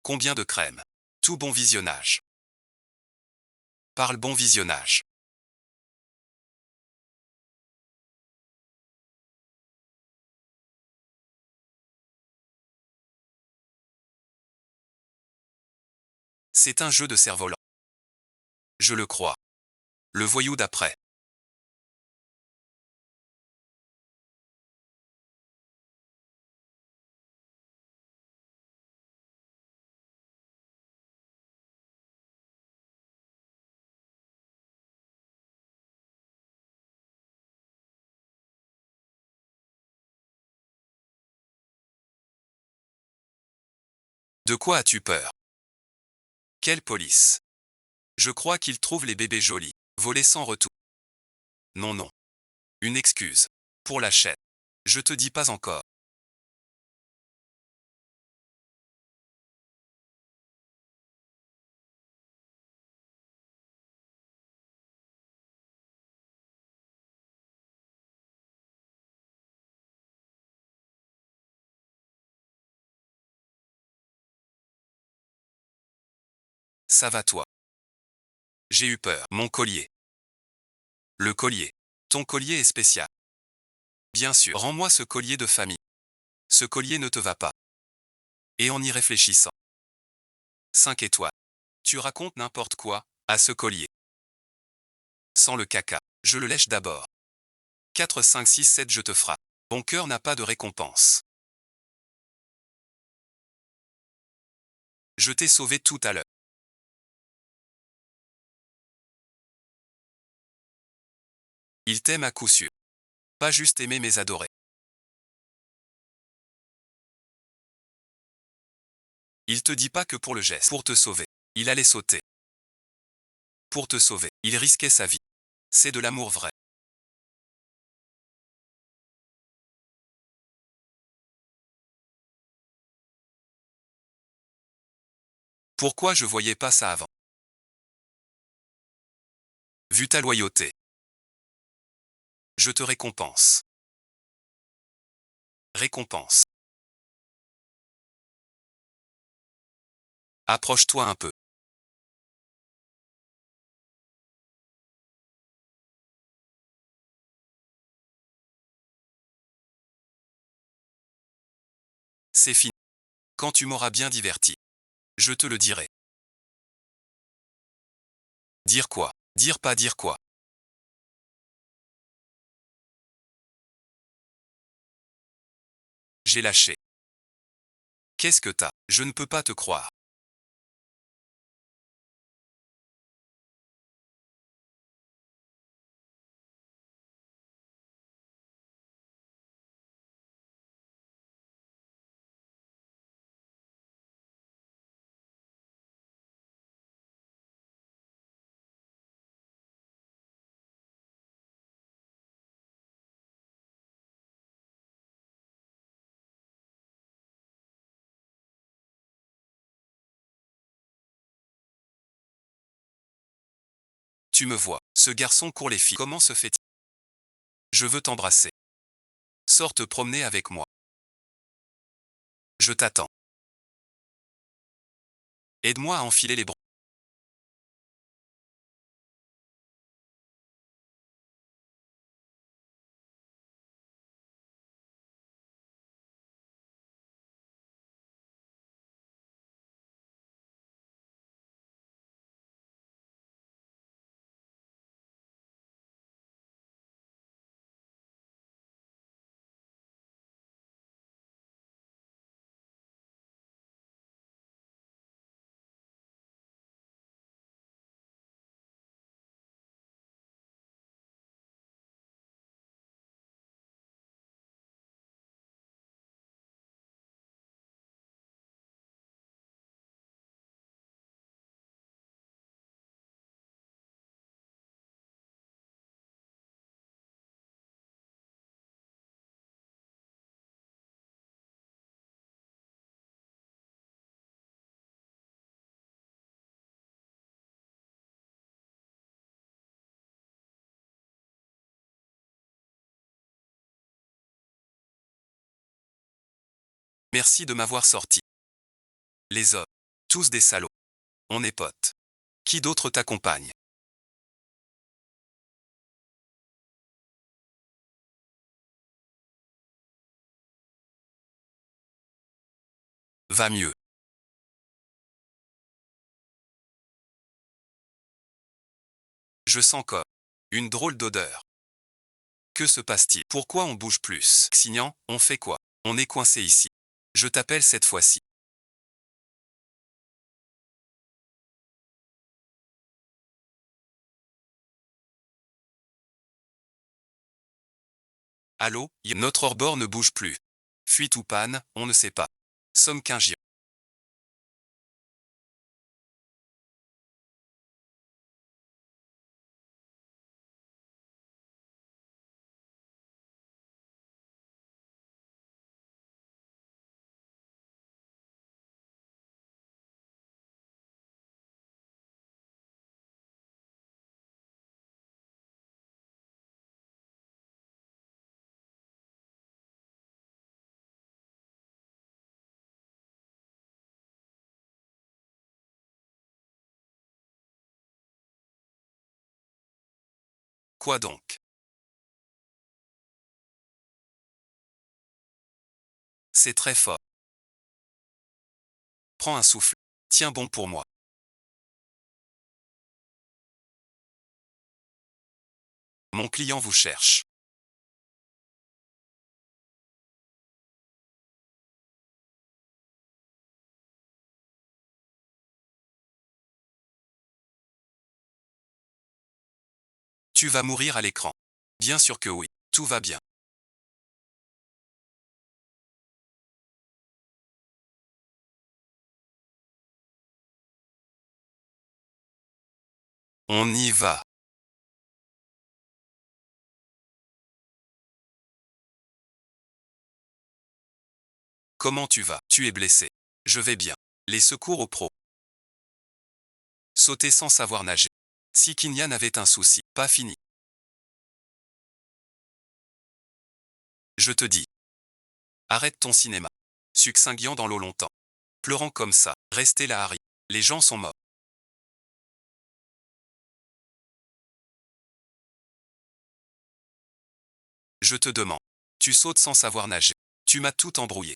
Speaker 1: Combien de crème? Tout bon visionnage. Parle bon visionnage. C'est un jeu de cerf-volant. Je le crois. Le voyou d'après. De quoi as-tu peur? Quelle police? Je crois qu'ils trouvent les bébés jolis. Volés sans retour. Non, non. Une excuse. Pour la chaîne. Je te dis pas encore. Ça va toi? J'ai eu peur. Mon collier. Le collier. Ton collier est spécial. Bien sûr. Rends-moi ce collier de famille. Ce collier ne te va pas. Et en y réfléchissant. 5 étoiles. Tu racontes n'importe quoi, à ce collier. Sans le caca. Je le lèche d'abord. 4, 5, 6, 7, je te frappe. Ton cœur n'a pas de récompense. Je t'ai sauvé tout à l'heure. Il t'aime à coup sûr. Pas juste aimer mais adorer. Il te dit pas que pour le geste. Pour te sauver. Il allait sauter. Pour te sauver. Il risquait sa vie. C'est de l'amour vrai. Pourquoi je voyais pas ça avant? Vu ta loyauté. Je te récompense. Récompense. Approche-toi un peu. C'est fini. Quand tu m'auras bien diverti. Je te le dirai. Dire quoi? Dire pas dire quoi? J'ai lâché. Qu'est-ce que t'as? Je ne peux pas te croire. Tu me vois. Ce garçon court les filles. Comment se fait-il? Je veux t'embrasser. Sors te promener avec moi. Je t'attends. Aide-moi à enfiler les bras. Merci de m'avoir sorti. Les hommes. Tous des salauds. On est potes. Qui d'autre t'accompagne? Va mieux. Je sens comme une drôle d'odeur. Que se passe-t-il? Pourquoi on bouge plus? Signant, on fait quoi? On est coincé ici. Je t'appelle cette fois-ci. Allô? Notre hors-bord ne bouge plus. Fuite ou panne, on ne sait pas. Somme qu'un géant. Quoi donc? C'est très fort. Prends un souffle. Tiens bon pour moi. Mon client vous cherche. Tu vas mourir à l'écran. Bien sûr que oui. Tout va bien. On y va. Comment tu vas? Tu es blessé. Je vais bien. Les secours aux pros. Sauter sans savoir nager. Si Kinyan avait un souci, pas fini. Je te dis. Arrête ton cinéma. Succinguant dans l'eau longtemps. Pleurant comme ça. Restez là, Harry. Les gens sont morts. Je te demande. Tu sautes sans savoir nager. Tu m'as tout embrouillé.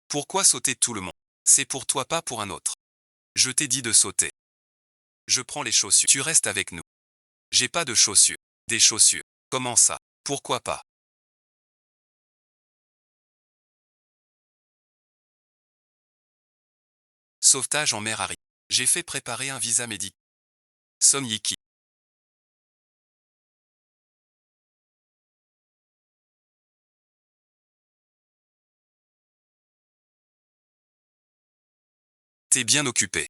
Speaker 1: Pourquoi sauter tout le monde? C'est pour toi, pas pour un autre. Je t'ai dit de sauter. Je prends les chaussures. Tu restes avec nous. J'ai pas de chaussures. Des chaussures. Comment ça? Pourquoi pas? Sauvetage en mer, Harry. J'ai fait préparer un visa médical. Son Yiki. T'es bien occupé.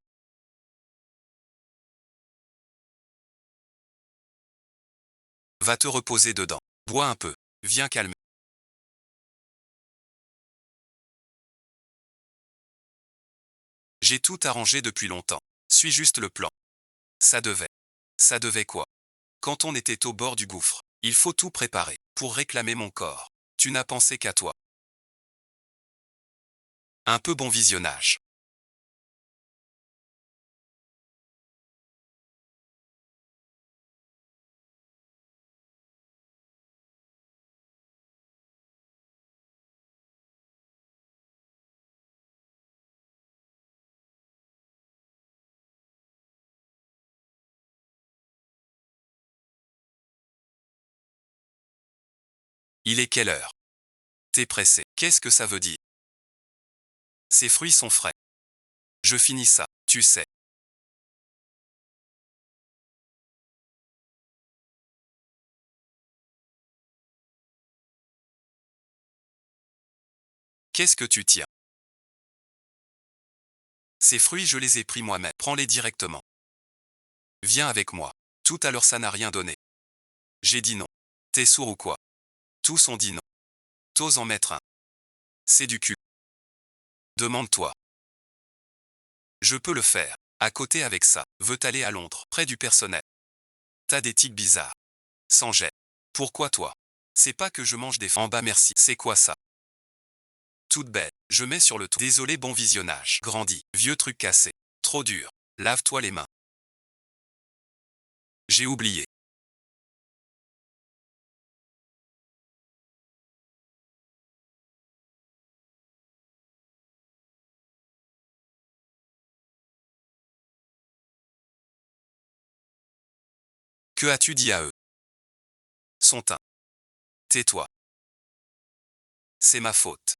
Speaker 1: Va te reposer dedans. Bois un peu. Viens calmer. J'ai tout arrangé depuis longtemps. Suis juste le plan. Ça devait. Ça devait quoi? Quand on était au bord du gouffre, il faut tout préparer pour réclamer mon corps. Tu n'as pensé qu'à toi. Un peu bon visionnage. Il est quelle heure? T'es pressé. Qu'est-ce que ça veut dire? Ces fruits sont frais. Je finis ça, tu sais. Qu'est-ce que tu tiens? Ces fruits, je les ai pris moi-même. Prends-les directement. Viens avec moi. Tout à l'heure, ça n'a rien donné. J'ai dit non. T'es sourd ou quoi? Tous ont dit non. T'oses en mettre un. C'est du cul. Demande-toi. Je peux le faire. À côté avec ça. Veux aller à Londres, près du personnel. T'as des tics bizarres. Sans jet. Pourquoi toi? C'est pas que je mange des en bas, merci. C'est quoi ça? Toute bête. Je mets sur le tour. Désolé, bon visionnage. Grandi. Vieux truc cassé. Trop dur. Lave-toi les mains. J'ai oublié. Que as-tu dit à eux? Son teint. Tais-toi. C'est ma faute.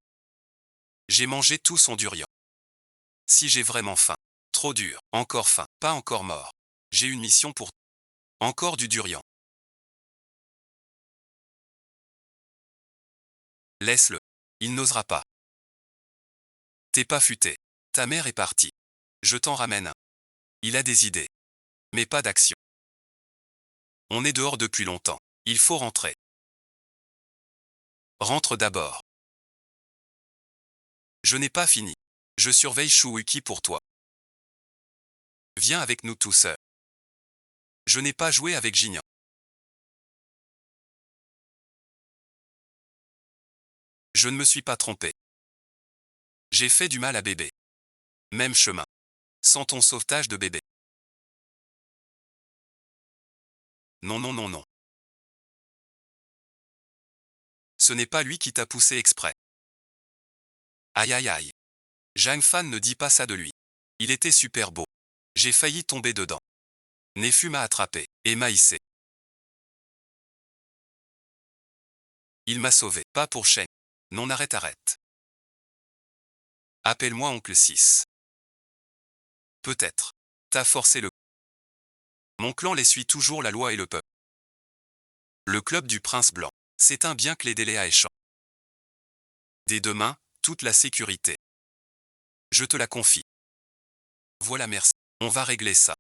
Speaker 1: J'ai mangé tout son durian. Si j'ai vraiment faim. Trop dur. Encore faim. Pas encore mort. J'ai une mission pour... Encore du durian. Laisse-le. Il n'osera pas. T'es pas futé. Ta mère est partie. Je t'en ramène un. Il a des idées. Mais pas d'action. On est dehors depuis longtemps. Il faut rentrer. Rentre d'abord. Je n'ai pas fini. Je surveille Shuiki pour toi. Viens avec nous tout seul. Je n'ai pas joué avec Gignan. Je ne me suis pas trompé. J'ai fait du mal à bébé. Même chemin. Sans ton sauvetage de bébé. Non, non, non, non. Ce n'est pas lui qui t'a poussé exprès. Aïe aïe aïe. Zhang Fan ne dit pas ça de lui. Il était super beau. J'ai failli tomber dedans. Néfu m'a attrapé et m'a hissé. Il m'a sauvé. Pas pour Shane. Non, arrête. Appelle-moi oncle 6. Peut-être. T'as forcé le... Mon clan les suit toujours, la loi et le peuple. Le club du prince blanc. C'est un bien que les délais à échange. Dès demain, toute la sécurité. Je te la confie. Voilà, merci. On va régler ça.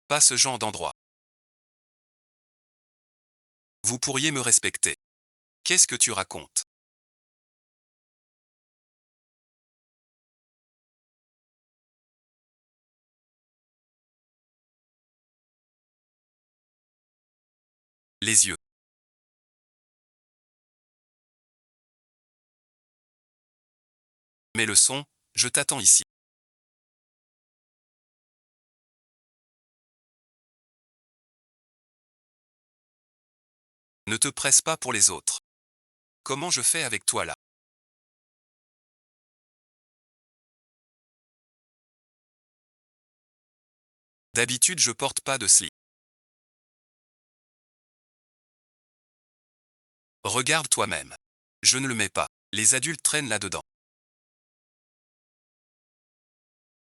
Speaker 1: Pas ce genre d'endroit. Vous pourriez me respecter. Qu'est-ce que tu racontes? Les yeux. Mets le son, je t'attends ici. Ne te presse pas pour les autres. Comment je fais avec toi là? D'habitude, je porte pas de slip. Regarde toi-même. Je ne le mets pas. Les adultes traînent là-dedans.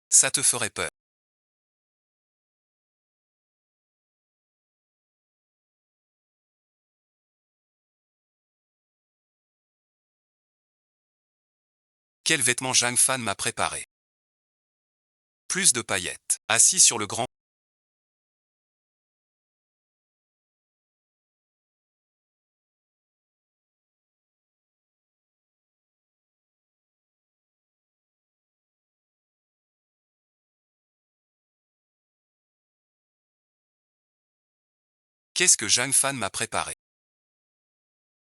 Speaker 1: Ça te ferait peur. Quel vêtement Zhang Fan m'a préparé? Plus de paillettes. Assis sur le grand. Qu'est-ce que Zhang Fan m'a préparé?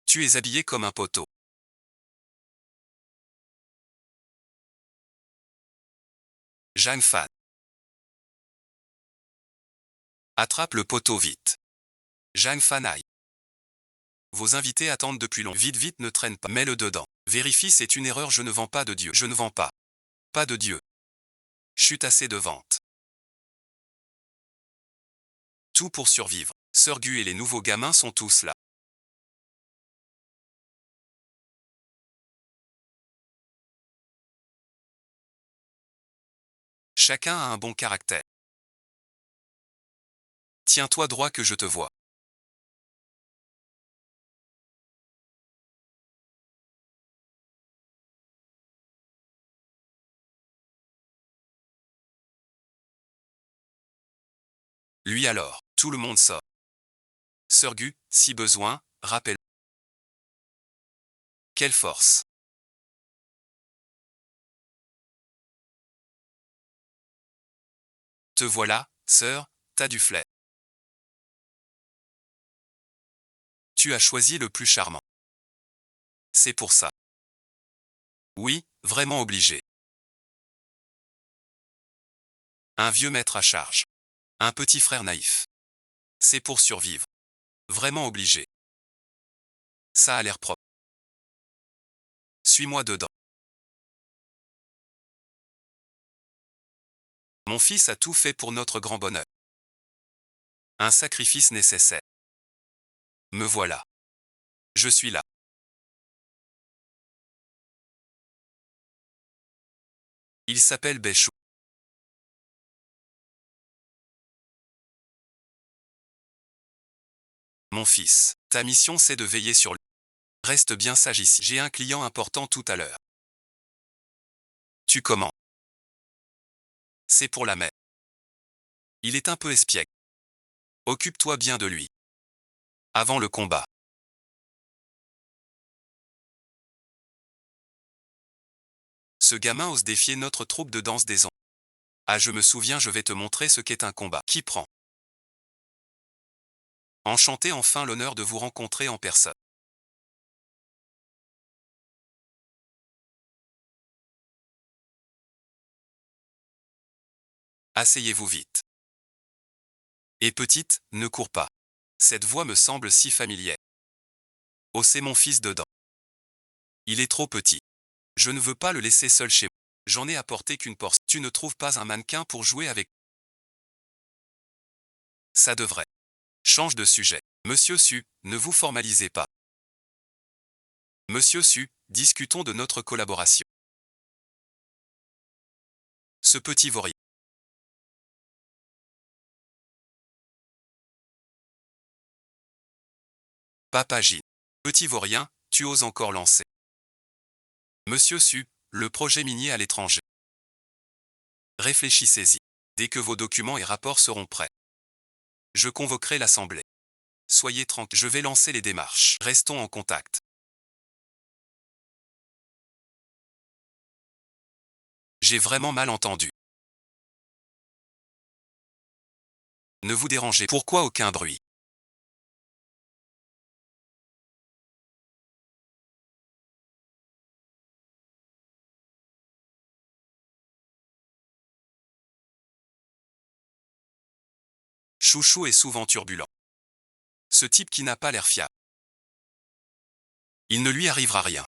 Speaker 1: Tu es habillé comme un poteau. Zhang Fan. Attrape le poteau vite. Zhang Fan aille. Vos invités attendent depuis longtemps. Vite, ne traîne pas. Mets-le dedans. Vérifie, c'est une erreur, je ne vends pas de Dieu. Je ne vends pas. Pas de Dieu. Chute assez de vente. Tout pour survivre. Sir Gu et les nouveaux gamins sont tous là. Chacun a un bon caractère. Tiens-toi droit que je te vois. Lui alors, tout le monde sort. Sir Gu, si besoin, rappelle. Quelle force. Te voilà, sœur, t'as du flair. Tu as choisi le plus charmant. C'est pour ça. Oui, vraiment obligé. Un vieux maître à charge. Un petit frère naïf. C'est pour survivre. Vraiment obligé. Ça a l'air propre. Suis-moi dedans. Mon fils a tout fait pour notre grand bonheur. Un sacrifice nécessaire. Me voilà. Je suis là. Il s'appelle Béchou. Mon fils, ta mission c'est de veiller sur lui. Reste bien sage ici. J'ai un client important tout à l'heure. Tu commandes. C'est pour la mère. Il est un peu espiègle. Occupe-toi bien de lui. Avant le combat. Ce gamin ose défier notre troupe de danse des ondes. Ah, je me souviens, je vais te montrer ce qu'est un combat. Qui prend? Enchanté, enfin l'honneur de vous rencontrer en personne. Asseyez-vous vite. Et petite, ne cours pas. Cette voix me semble si familière. Oh, c'est mon fils dedans. Il est trop petit. Je ne veux pas le laisser seul chez moi. J'en ai apporté qu'une portion. Tu ne trouves pas un mannequin pour jouer avec? Ça devrait. Change de sujet. Monsieur Su, ne vous formalisez pas. Monsieur Su, discutons de notre collaboration. Ce petit vaurien. Papagine. Petit vaurien, tu oses encore lancer. Monsieur Su, le projet minier à l'étranger. Réfléchissez-y. Dès que vos documents et rapports seront prêts, je convoquerai l'Assemblée. Soyez tranquille, je vais lancer les démarches. Restons en contact. J'ai vraiment mal entendu. Ne vous dérangez. Pourquoi aucun bruit? Chouchou est souvent turbulent. Ce type qui n'a pas l'air fiable. Il ne lui arrivera rien.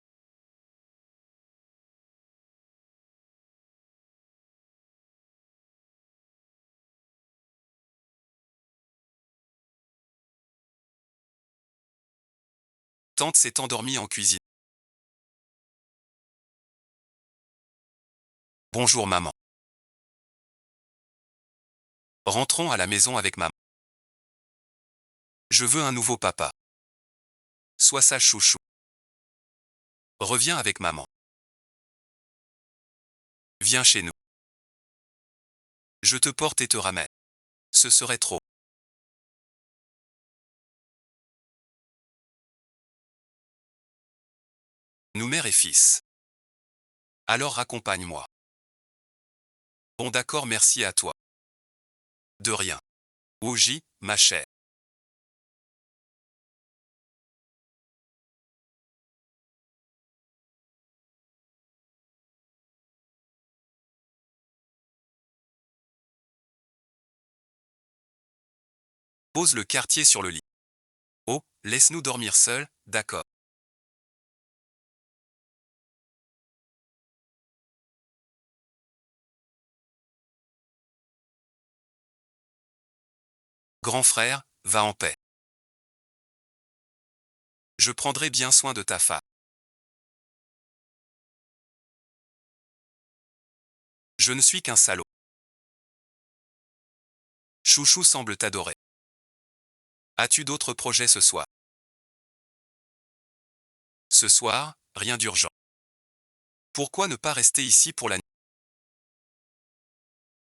Speaker 1: Tante s'est endormie en cuisine. Bonjour maman. Rentrons à la maison avec maman. Je veux un nouveau papa. Sois sage chouchou. Reviens avec maman. Viens chez nous. Je te porte et te ramène. Ce serait trop. Nous mère et fils. Alors raccompagne-moi. Bon d'accord, merci à toi. De rien. Ouji, ma chère. Pose le quartier sur le lit. Oh, laisse-nous dormir seuls, d'accord. Grand frère, va en paix. Je prendrai bien soin de ta femme. Je ne suis qu'un salaud. Chouchou semble t'adorer. As-tu d'autres projets ce soir? Ce soir, rien d'urgent. Pourquoi ne pas rester ici pour la nuit?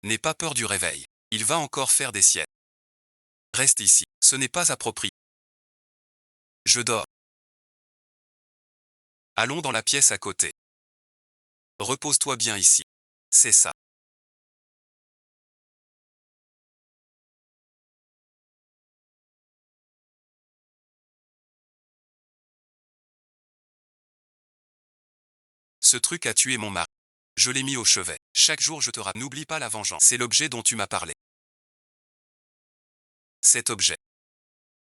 Speaker 1: N'aie pas peur du réveil. Il va encore faire des siestes. Reste ici. Ce n'est pas approprié. Je dors. Allons dans la pièce à côté. Repose-toi bien ici. C'est ça. Ce truc a tué mon mari. Je l'ai mis au chevet. Chaque jour je te rappelle. N'oublie pas la vengeance. C'est l'objet dont tu m'as parlé. Cet objet.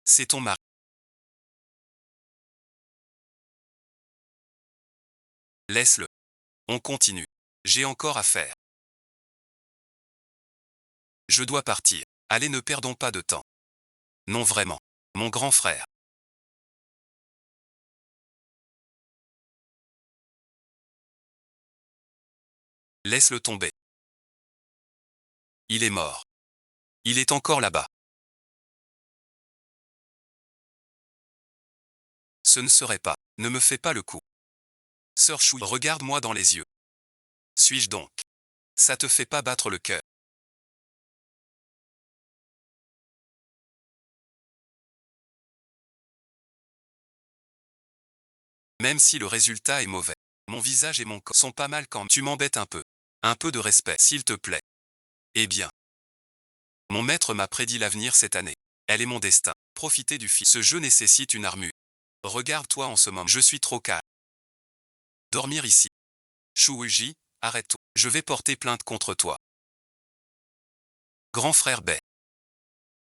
Speaker 1: C'est ton mari. Laisse-le. On continue. J'ai encore à faire. Je dois partir. Allez, ne perdons pas de temps. Non vraiment. Mon grand frère. Laisse-le tomber. Il est mort. Il est encore là-bas. Ce ne serait pas. Ne me fais pas le coup. Sœur Chou, regarde-moi dans les yeux. Suis-je donc? Ça te fait pas battre le cœur? Même si le résultat est mauvais. Mon visage et mon corps sont pas mal quand tu m'embêtes un peu. Un peu de respect, s'il te plaît. Eh bien. Mon maître m'a prédit l'avenir cette année. Elle est mon destin. Profitez du fil. Ce jeu nécessite une armure. Regarde-toi en ce moment. Je suis trop calme. Dormir ici. Chouuji, arrête-toi. Je vais porter plainte contre toi. Grand frère Bay.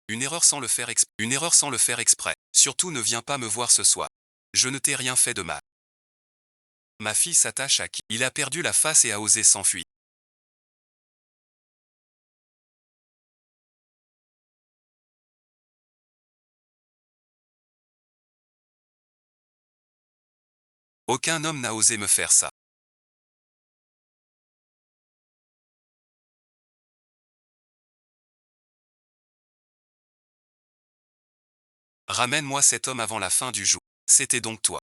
Speaker 1: Une erreur sans le faire exprès. Une erreur sans le faire exprès. Surtout ne viens pas me voir ce soir. Je ne t'ai rien fait de mal. Ma fille s'attache à qui? Il a perdu la face et a osé s'enfuir. Aucun homme n'a osé me faire ça. Ramène-moi cet homme avant la fin du jour. C'était donc toi.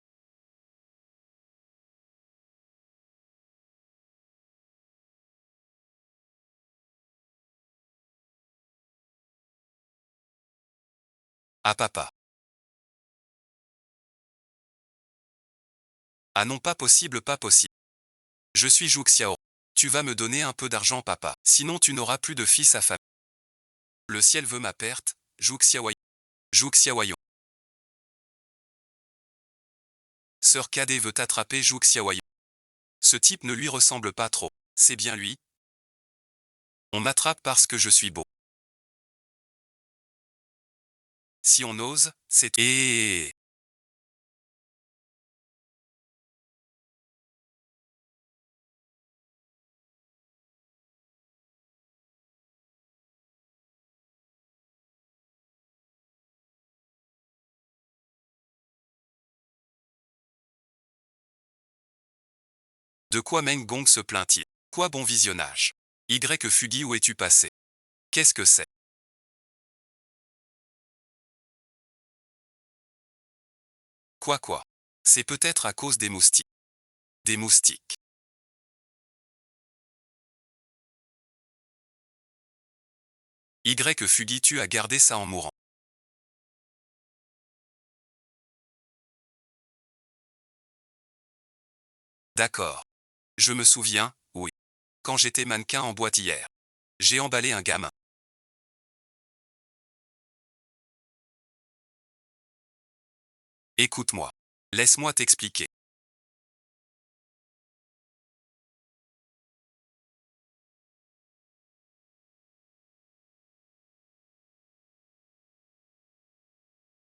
Speaker 1: Ah papa. Ah non, pas possible, pas possible. Je suis Zhu Xiao. Tu vas me donner un peu d'argent papa, sinon tu n'auras plus de fils à famille. Le ciel veut ma perte, Zhu Xiaoyong. Zhu Xiaoyong. Sœur Cadet veut attraper Zhu Xiaoyong. Ce type ne lui ressemble pas trop. C'est bien lui. On m'attrape parce que je suis beau. Si on ose, c'est... De quoi Meng Gong se plaint-il? Quoi bon visionnage? Y. Fugi, où es-tu passé? Qu'est-ce que c'est? Quoi? C'est peut-être à cause des moustiques. Des moustiques. Y. Fugi, tu as gardé ça en mourant. D'accord. Je me souviens, oui. Quand j'étais mannequin en boîte hier. J'ai emballé un gamin. Écoute-moi. Laisse-moi t'expliquer.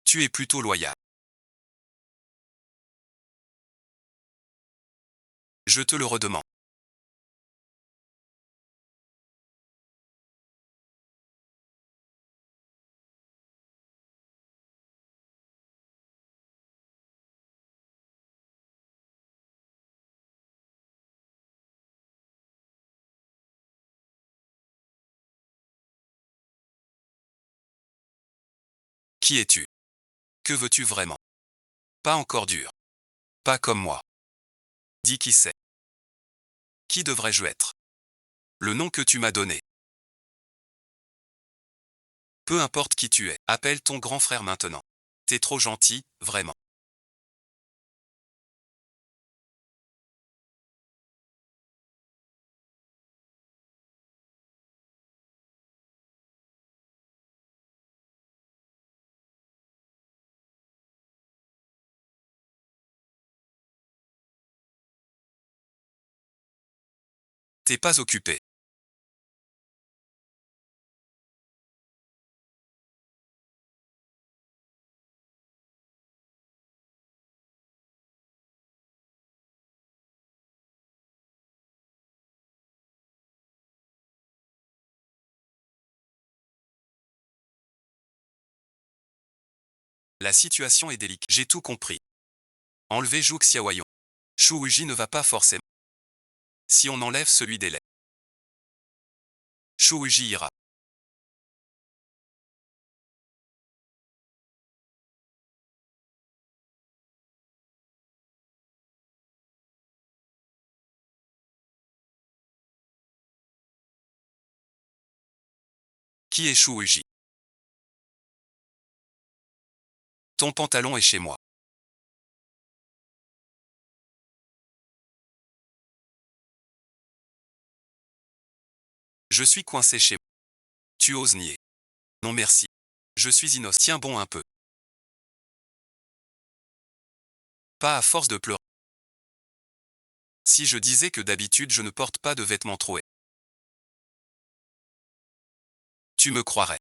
Speaker 1: Tu es plutôt loyal. Je te le redemande. Qui es-tu? Que veux-tu vraiment? Pas encore dur. Pas comme moi. Dis qui c'est. Qui devrais-je être? Le nom que tu m'as donné. Peu importe qui tu es, appelle ton grand frère maintenant. T'es trop gentil, vraiment. T'es pas occupé. La situation est délicate. J'ai tout compris. Enlevez Zhu Xiaoyong. Shu Uji ne va pas forcément. Si on enlève celui des laits, Shu Uji ira. Qui est Shu Uji? Ton pantalon est chez moi. Je suis coincé chez moi. Tu oses nier. Non merci. Je suis innocent. Tiens bon un peu. Pas à force de pleurer. Si je disais que d'habitude je ne porte pas de vêtements troués, tu me croirais.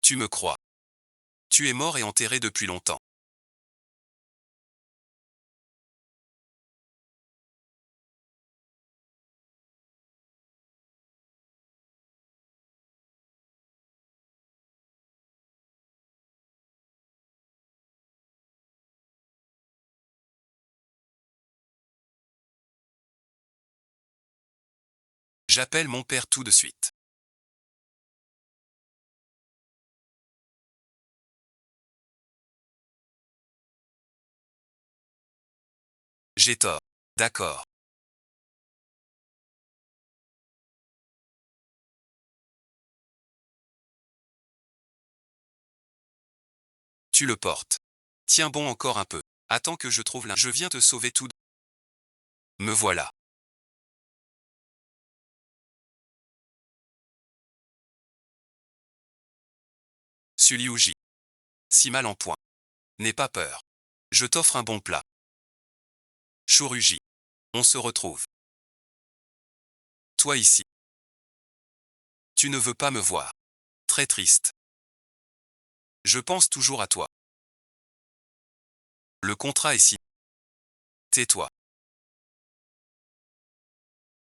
Speaker 1: Tu me crois. Tu es mort et enterré depuis longtemps. J'appelle mon père tout de suite. J'ai tort. D'accord. Tu le portes. Tiens bon encore un peu. Attends que je trouve je viens te sauver tout. Me voilà. Suliuji. Si mal en point. N'aie pas peur. Je t'offre un bon plat. Shuruji. On se retrouve. Toi ici. Tu ne veux pas me voir. Très triste. Je pense toujours à toi. Le contrat est signé. Tais-toi.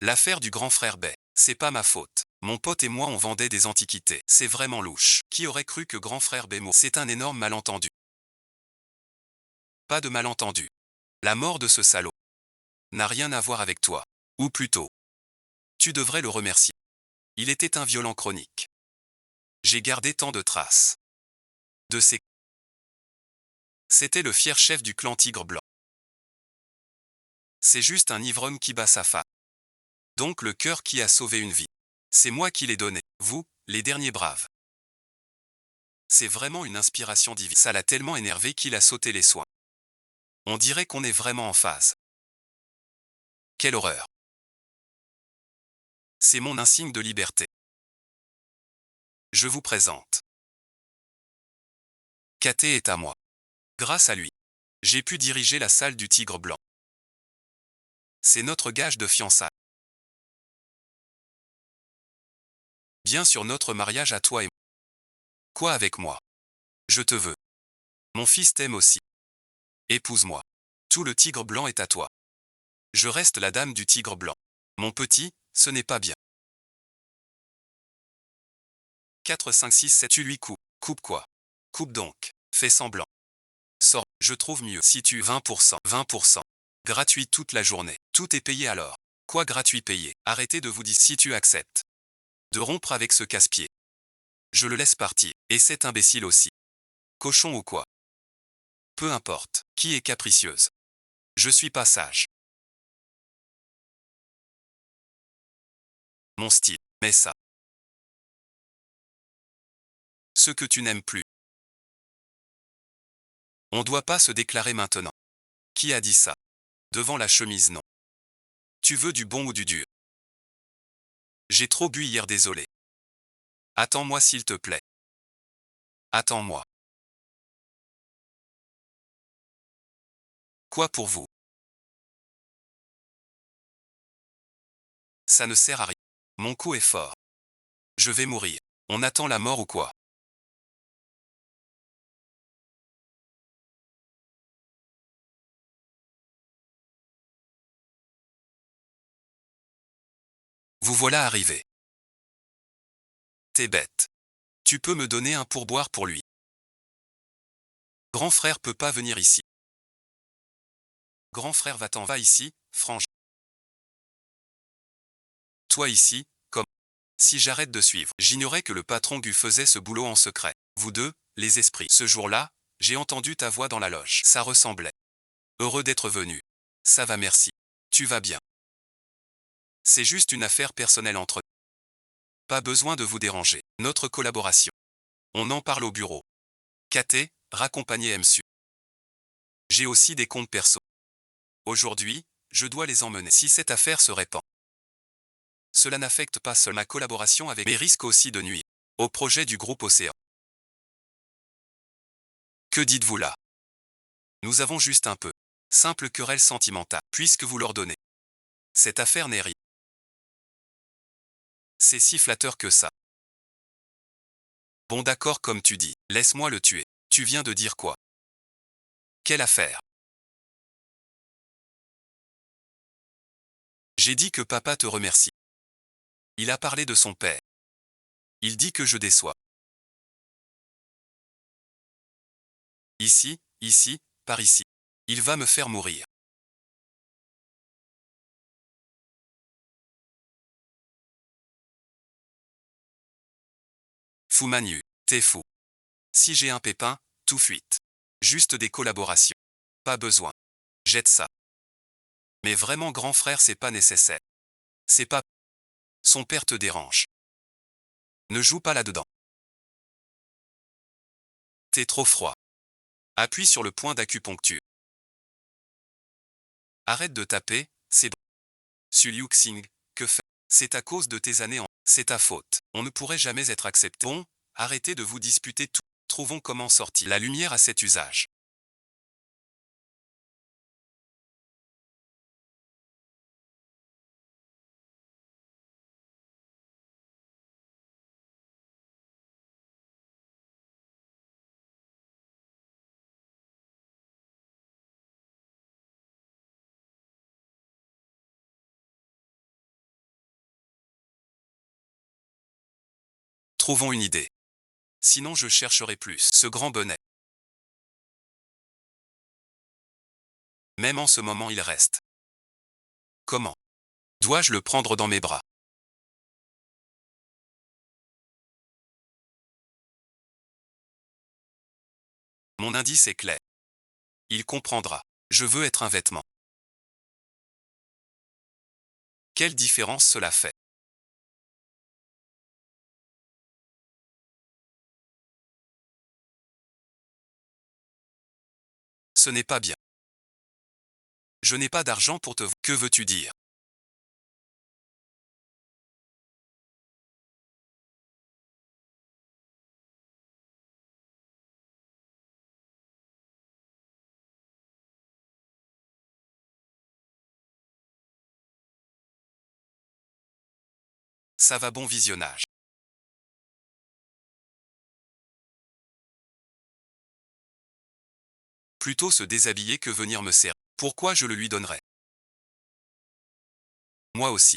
Speaker 1: L'affaire du grand frère Bay. C'est pas ma faute. Mon pote et moi on vendait des antiquités. C'est vraiment louche. Qui aurait cru que grand frère Bay mourrait? C'est un énorme malentendu. Pas de malentendu. La mort de ce salaud n'a rien à voir avec toi. Ou plutôt, tu devrais le remercier. Il était un violent chronique. J'ai gardé tant de traces. De ses... C'était le fier chef du clan Tigre Blanc. C'est juste un ivrogne qui bat sa femme. Donc le cœur qui a sauvé une vie. C'est moi qui l'ai donné. Vous, les derniers braves. C'est vraiment une inspiration divine. Ça l'a tellement énervé qu'il a sauté les soins. On dirait qu'on est vraiment en phase. Quelle horreur. C'est mon insigne de liberté. Je vous présente. Katé est à moi. Grâce à lui, j'ai pu diriger la salle du Tigre Blanc. C'est notre gage de fiançailles. Bien sûr notre mariage à toi et moi. Quoi avec moi? Je te veux. Mon fils t'aime aussi. Épouse-moi. Tout le Tigre Blanc est à toi. Je reste la dame du Tigre Blanc. Mon petit, ce n'est pas bien. 4, 5, 6, 7. Tu lui coupes. Coupe quoi? Coupe donc. Fais semblant. Sors. Je trouve mieux. Si tu 20%, 20%. Gratuit toute la journée. Tout est payé alors. Quoi gratuit payé? Arrêtez de vous dire si tu acceptes. De rompre avec ce casse-pied. Je le laisse partir. Et cet imbécile aussi. Cochon ou quoi? Peu importe. Qui est capricieuse? Je suis pas sage. Mon style. Mais ça. Ce que tu n'aimes plus. On doit pas se déclarer maintenant. Qui a dit ça? Devant la chemise non. Tu veux du bon ou du dur? J'ai trop bu hier désolé. Attends-moi s'il te plaît. Attends-moi. Quoi pour vous? Ça ne sert à rien. Mon coup est fort. Je vais mourir. On attend la mort ou quoi? Vous voilà arrivé. T'es bête. Tu peux me donner un pourboire pour lui. Grand frère peut pas venir ici. Grand frère va-t'en va ici, frange. Toi ici, comme. Si j'arrête de suivre, j'ignorais que le patron Gu faisait ce boulot en secret. Vous deux, les esprits. Ce jour-là, j'ai entendu ta voix dans la loge. Ça ressemblait. Heureux d'être venu. Ça va merci. Tu vas bien. C'est juste une affaire personnelle entre nous. Pas besoin de vous déranger. Notre collaboration. On en parle au bureau. KT, raccompagner MSU. J'ai aussi des comptes perso. Aujourd'hui, je dois les emmener. Si cette affaire se répand, cela n'affecte pas seule ma collaboration avec, mais risque aussi de nuire au projet du groupe Océan. Que dites-vous là? Nous avons juste un peu. Simple querelle sentimentale, puisque vous leur donnez. Cette affaire n'est rien. C'est si flatteur que ça. Bon d'accord comme tu dis, laisse-moi le tuer. Tu viens de dire quoi? Quelle affaire? J'ai dit que papa te remercie. Il a parlé de son père. Il dit que je déçois. Ici, ici, par ici. Il va me faire mourir. Fu Manchu, t'es fou. Si j'ai un pépin, tout fuite. Juste des collaborations. Pas besoin. Jette ça. Mais vraiment grand frère c'est pas nécessaire. C'est pas... Son père te dérange. Ne joue pas là-dedans. T'es trop froid. Appuie sur le point d'acupuncture. Arrête de taper, c'est... Su Liu-Xing, que fait? C'est à cause de tes années en... C'est ta faute. On ne pourrait jamais être accepté. Bon, arrêtez de vous disputer tout. Trouvons comment sortir la lumière à cet usage. Trouvons une idée. Sinon je chercherai plus. Ce grand bonnet. Même en ce moment il reste. Comment? Dois-je le prendre dans mes bras? Mon indice est clair. Il comprendra. Je veux être un vêtement. Quelle différence cela fait? Ce n'est pas bien. Je n'ai pas d'argent pour te... Que veux-tu dire? Ça va bon visionnage. Plutôt se déshabiller que venir me servir. Pourquoi je le lui donnerais? Moi aussi.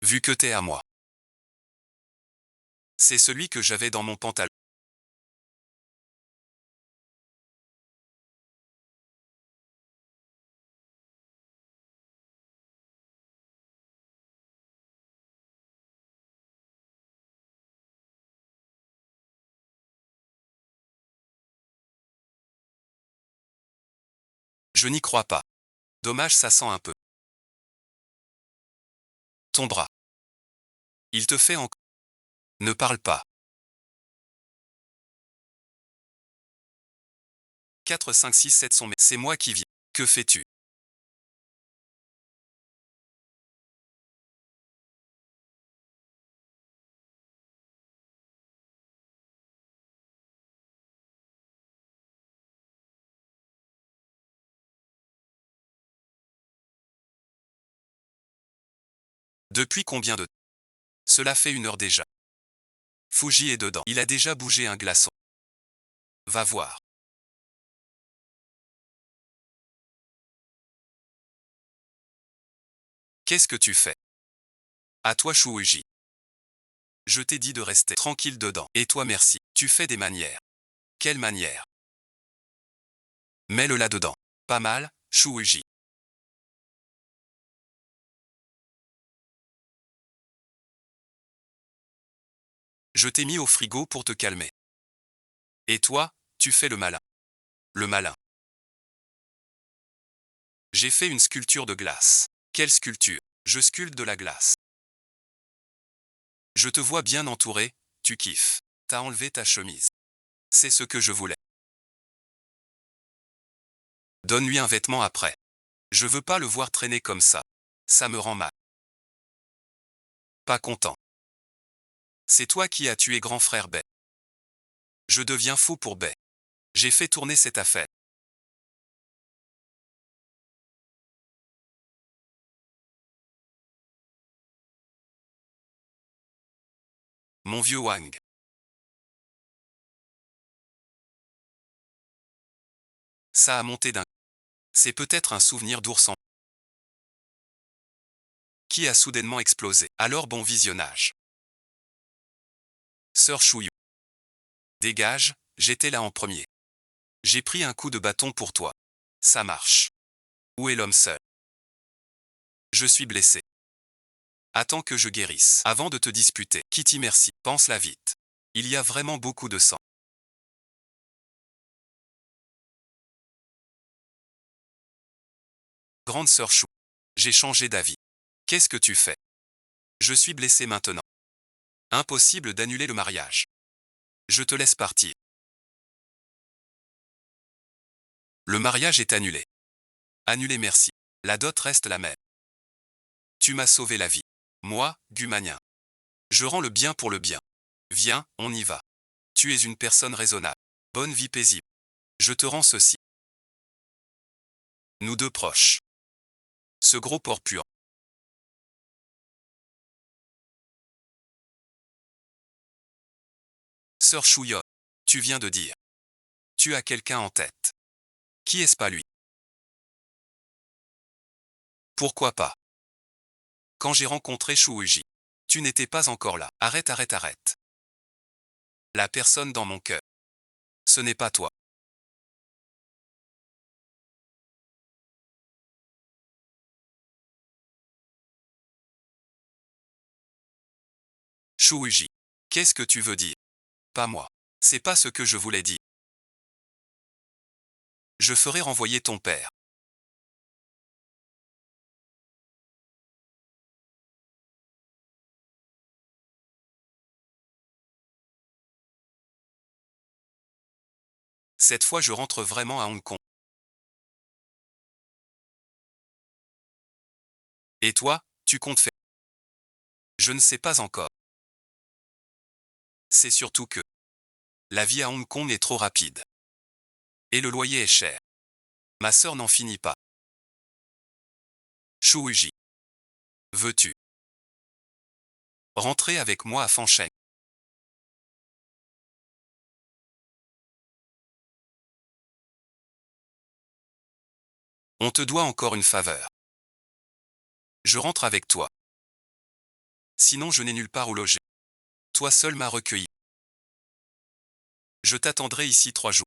Speaker 1: Vu que t'es à moi. C'est celui que j'avais dans mon pantalon. Je n'y crois pas. Dommage ça sent un peu. Ton bras. Il te fait encore. Ne parle pas. 4, 5, 6, 7 sont mes... C'est moi qui viens. Que fais-tu? Depuis combien de... Cela fait 1 heure déjà. Fuji est dedans. Il a déjà bougé un glaçon. Va voir. Qu'est-ce que tu fais? À toi Shuuji. Je t'ai dit de rester tranquille dedans. Et toi merci. Tu fais des manières. Quelle manière? Mets-le là-dedans. Pas mal, Shuuji. Je t'ai mis au frigo pour te calmer. Et toi, tu fais le malin. Le malin. J'ai fait une sculpture de glace. Quelle sculpture? Je sculpte de la glace. Je te vois bien entouré, tu kiffes. T'as enlevé ta chemise. C'est ce que je voulais. Donne-lui un vêtement après. Je veux pas le voir traîner comme ça. Ça me rend mal. Pas content. C'est toi qui as tué grand frère Bay. Je deviens fou pour Bay. J'ai fait tourner cette affaire. Mon vieux Wang. Ça a monté d'un. C'est peut-être un souvenir d'ours en qui a soudainement explosé. Alors bon visionnage. Sœur Chouillou. Dégage, j'étais là en premier. J'ai pris un coup de bâton pour toi. Ça marche. Où est l'homme seul? Je suis blessé. Attends que je guérisse. Avant de te disputer. Kitty merci. Pense-la vite. Il y a vraiment beaucoup de sang. Grande sœur Chou. J'ai changé d'avis. Qu'est-ce que tu fais? Je suis blessé maintenant. Impossible d'annuler le mariage. Je te laisse partir. Le mariage est annulé. Annulé merci. La dot reste la même. Tu m'as sauvé la vie. Moi, Gumanien. Je rends le bien pour le bien. Viens, on y va. Tu es une personne raisonnable. Bonne vie paisible. Je te rends ceci. Nous deux proches. Ce gros porc puant. Sœur Chouillot, tu viens de dire. Tu as quelqu'un en tête. Qui est-ce pas lui? Pourquoi pas? Quand j'ai rencontré Chouuji, tu n'étais pas encore là. Arrête, arrête, arrête. La personne dans mon cœur. Ce n'est pas toi. Chouuji. Qu'est-ce que tu veux dire? Pas moi. C'est pas ce que je voulais dire. Je ferai renvoyer ton père. Cette fois je rentre vraiment à Hong Kong. Et toi, tu comptes faire? Je ne sais pas encore. C'est surtout que la vie à Hong Kong est trop rapide. Et le loyer est cher. Ma sœur n'en finit pas. Chouuji. Veux-tu rentrer avec moi à Fancheng? On te doit encore une faveur. Je rentre avec toi. Sinon je n'ai nulle part où loger. Toi seul m'as recueilli. Je t'attendrai ici 3 jours.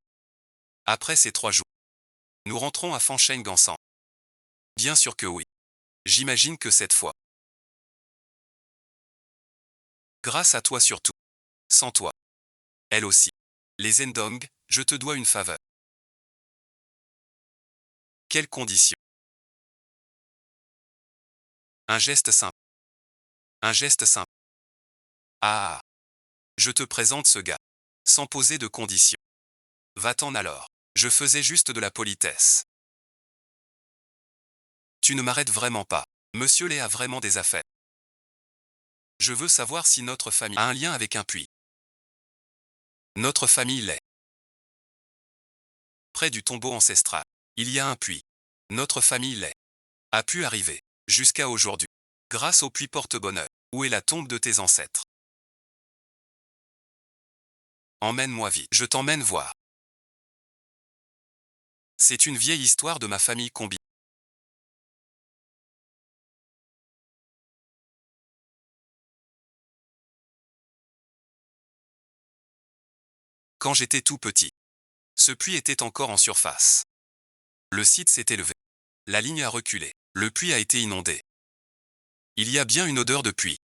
Speaker 1: Après ces 3 jours, nous rentrons à Fancheng ensemble. Bien sûr que oui. J'imagine que cette fois. Grâce à toi surtout. Sans toi. Elle aussi. Les Zendong, je te dois une faveur. Quelles conditions? Un geste simple. Un geste simple. Ah. Je te présente ce gars. Sans poser de conditions. Va-t'en alors. Je faisais juste de la politesse. Tu ne m'arrêtes vraiment pas. Monsieur Lé a vraiment des affaires. Je veux savoir si notre famille a un lien avec un puits. Notre famille l'est. Près du tombeau ancestral, il y a un puits. Notre famille l'est. A pu arriver. Jusqu'à aujourd'hui. Grâce au puits porte-bonheur. Où est la tombe de tes ancêtres? Emmène-moi vite. Je t'emmène voir. C'est une vieille histoire de ma famille Combi. Quand j'étais tout petit. Ce puits était encore en surface. Le site s'est élevé. La ligne a reculé. Le puits a été inondé. Il y a bien une odeur de puits.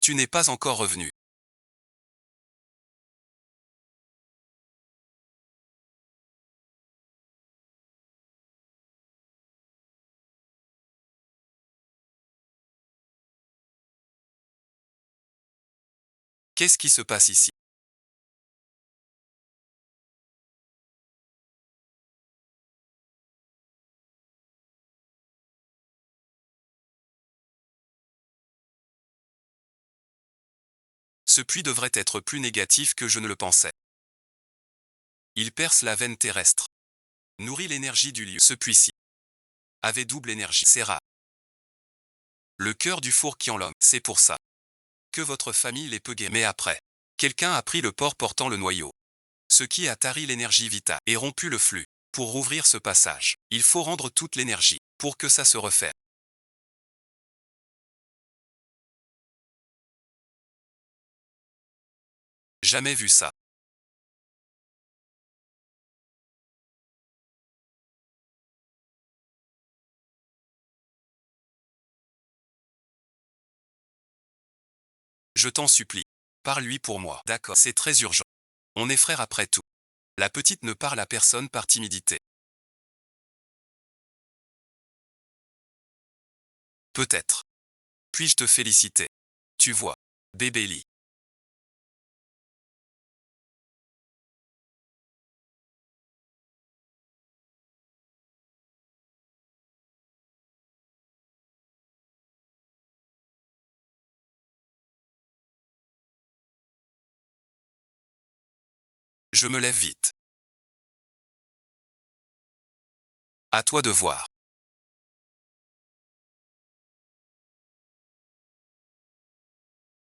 Speaker 1: Tu n'es pas encore revenu. Qu'est-ce qui se passe ici? Ce puits devrait être plus négatif que je ne le pensais. Il perce la veine terrestre. Nourrit l'énergie du lieu. Ce puits-ci avait double énergie. C'est rare. Le cœur du four qui en l'homme. C'est pour ça que votre famille les peut guérir. Mais après, quelqu'un a pris le port portant le noyau. Ce qui a tari l'énergie vitale et rompu le flux. Pour rouvrir ce passage, il faut rendre toute l'énergie pour que ça se refaire. Jamais vu ça. Je t'en supplie. Parle-lui pour moi. D'accord, c'est très urgent. On est frères après tout. La petite ne parle à personne par timidité. Peut-être. Puis-je te féliciter? Tu vois. Bébé Lee. Je me lève vite. À toi de voir.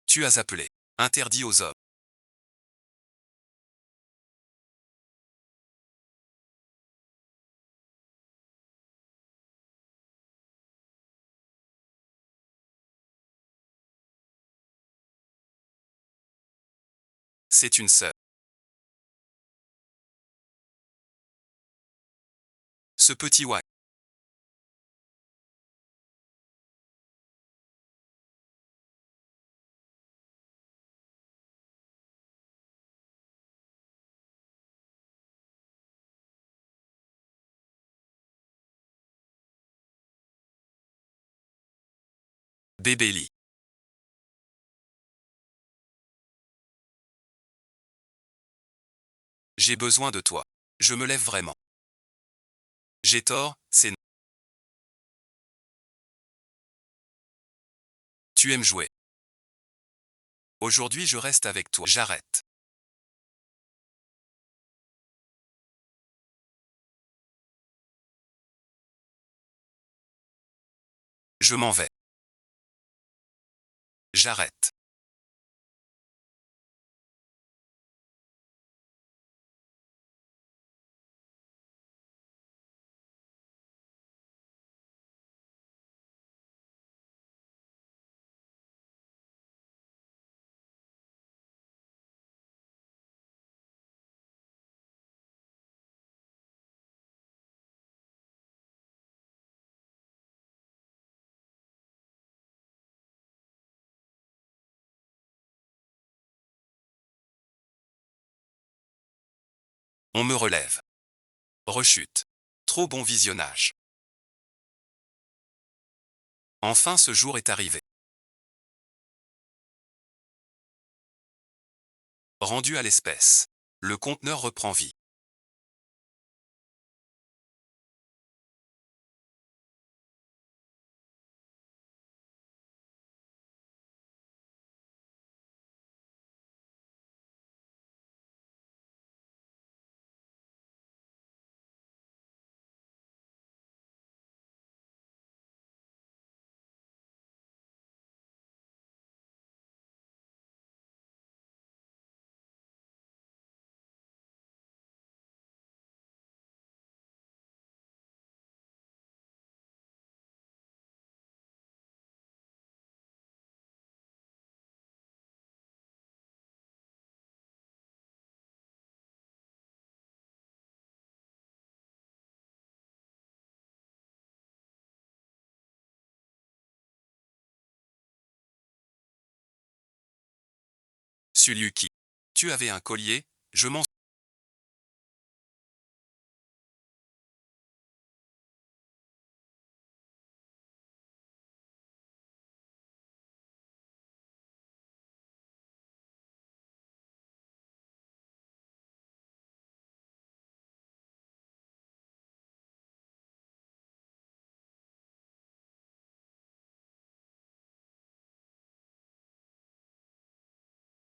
Speaker 1: Tu as appelé. Interdit aux hommes. C'est une sœur. Ce petit ouai. Bébé Lee. J'ai besoin de toi. Je me lève vraiment. J'ai tort, c'est non. Tu aimes jouer. Aujourd'hui je reste avec toi. J'arrête. Je m'en vais. J'arrête. On me relève. Rechute. Trop bon visionnage. Enfin ce jour est arrivé. Rendu à l'espèce. Le conteneur reprend vie. Sulyuki. Tu avais un collier, je m'en...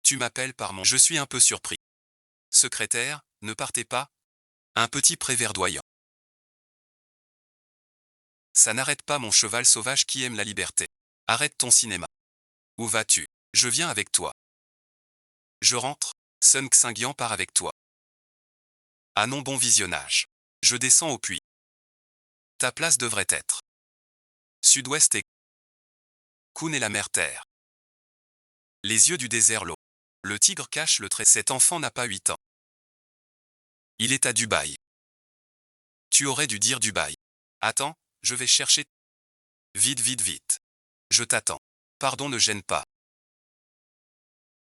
Speaker 1: Tu m'appelles par mon... Je suis un peu surpris. Secrétaire, ne partez pas. Un petit préverdoyant. Ça n'arrête pas mon cheval sauvage qui aime la liberté. Arrête ton cinéma. Où vas-tu? Je viens avec toi. Je rentre. Sun Xingyan part avec toi. Ah non, bon visionnage. Je descends au puits. Ta place devrait être. Sud-ouest et Kun et la mer Terre. Les yeux du désert l'eau. Le tigre cache le trait. Cet enfant n'a pas 8 ans. Il est à Dubaï. Tu aurais dû dire Dubaï. Attends, je vais chercher. Vite, vite, vite. Je t'attends. Pardon, ne gêne pas.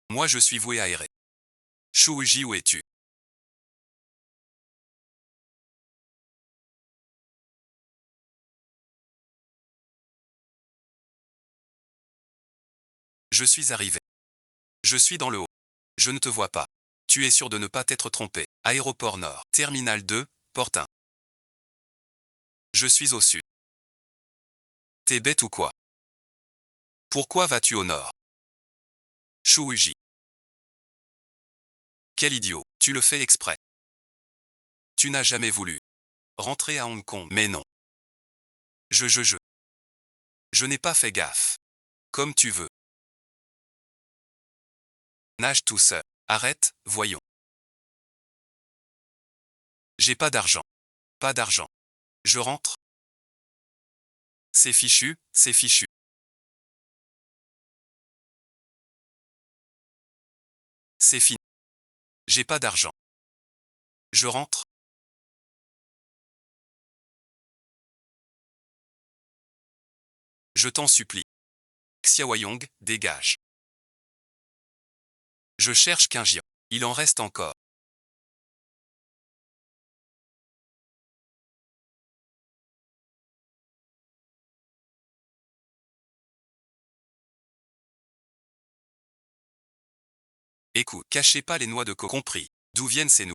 Speaker 1: Moi je suis voué à errer. Shuji, où es-tu? Je suis arrivé. Je suis dans le haut. Je ne te vois pas. Tu es sûr de ne pas t'être trompé. Aéroport Nord. Terminal 2, Porte 1. Je suis au sud. T'es bête ou quoi? Pourquoi vas-tu au nord? Shuji. Quel idiot. Tu le fais exprès. Tu n'as jamais voulu rentrer à Hong Kong. Mais non. Je. Je n'ai pas fait gaffe. Comme tu veux. Nage tout seul. Arrête, voyons. J'ai pas d'argent. Pas d'argent. Je rentre. C'est fichu, c'est fichu. C'est fini. J'ai pas d'argent. Je rentre. Je t'en supplie. Xiaoyong, dégage. Je cherche qu'un Jian. Il en reste encore. Écoute, cachez pas les noix de coco. Compris. D'où viennent ces noix?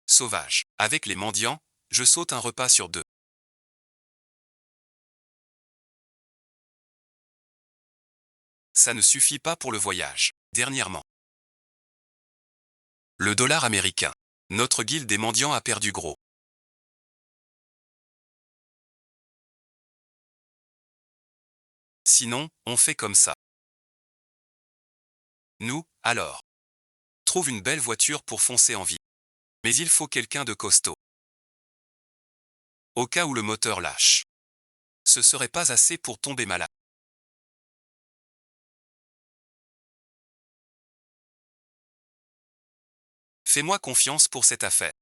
Speaker 1: Sauvage. Avec les mendiants, je saute un repas sur 2. Ça ne suffit pas pour le voyage. Dernièrement. Le dollar américain. Notre guilde des mendiants a perdu gros. Sinon, on fait comme ça. Nous, alors. Trouve une belle voiture pour foncer en ville. Mais il faut quelqu'un de costaud. Au cas où le moteur lâche. Ce serait pas assez pour tomber malade. Fais-moi confiance pour cette affaire.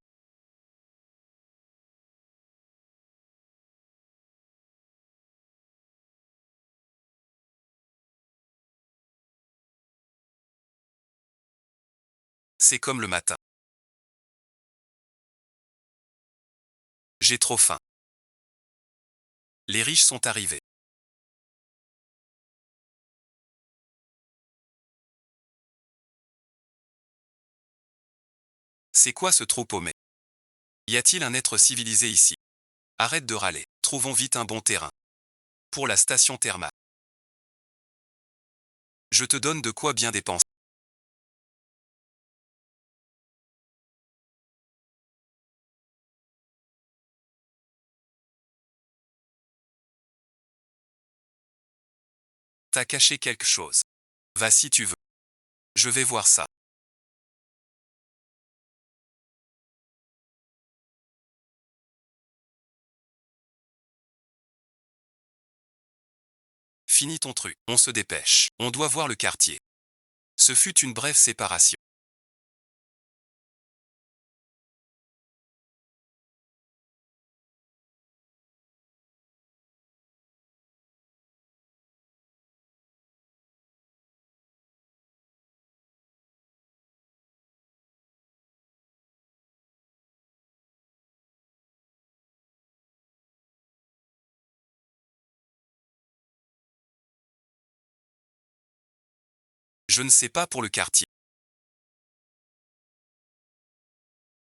Speaker 1: C'est comme le matin. J'ai trop faim. Les riches sont arrivés. C'est quoi ce trou paumé? Y a-t-il un être civilisé ici? Arrête de râler. Trouvons vite un bon terrain. Pour la station thermale. Je te donne de quoi bien dépenser. T'as caché quelque chose. Va si tu veux. Je vais voir ça. Finis ton truc. On se dépêche. On doit voir le quartier. Ce fut une brève séparation. Je ne sais pas pour le quartier.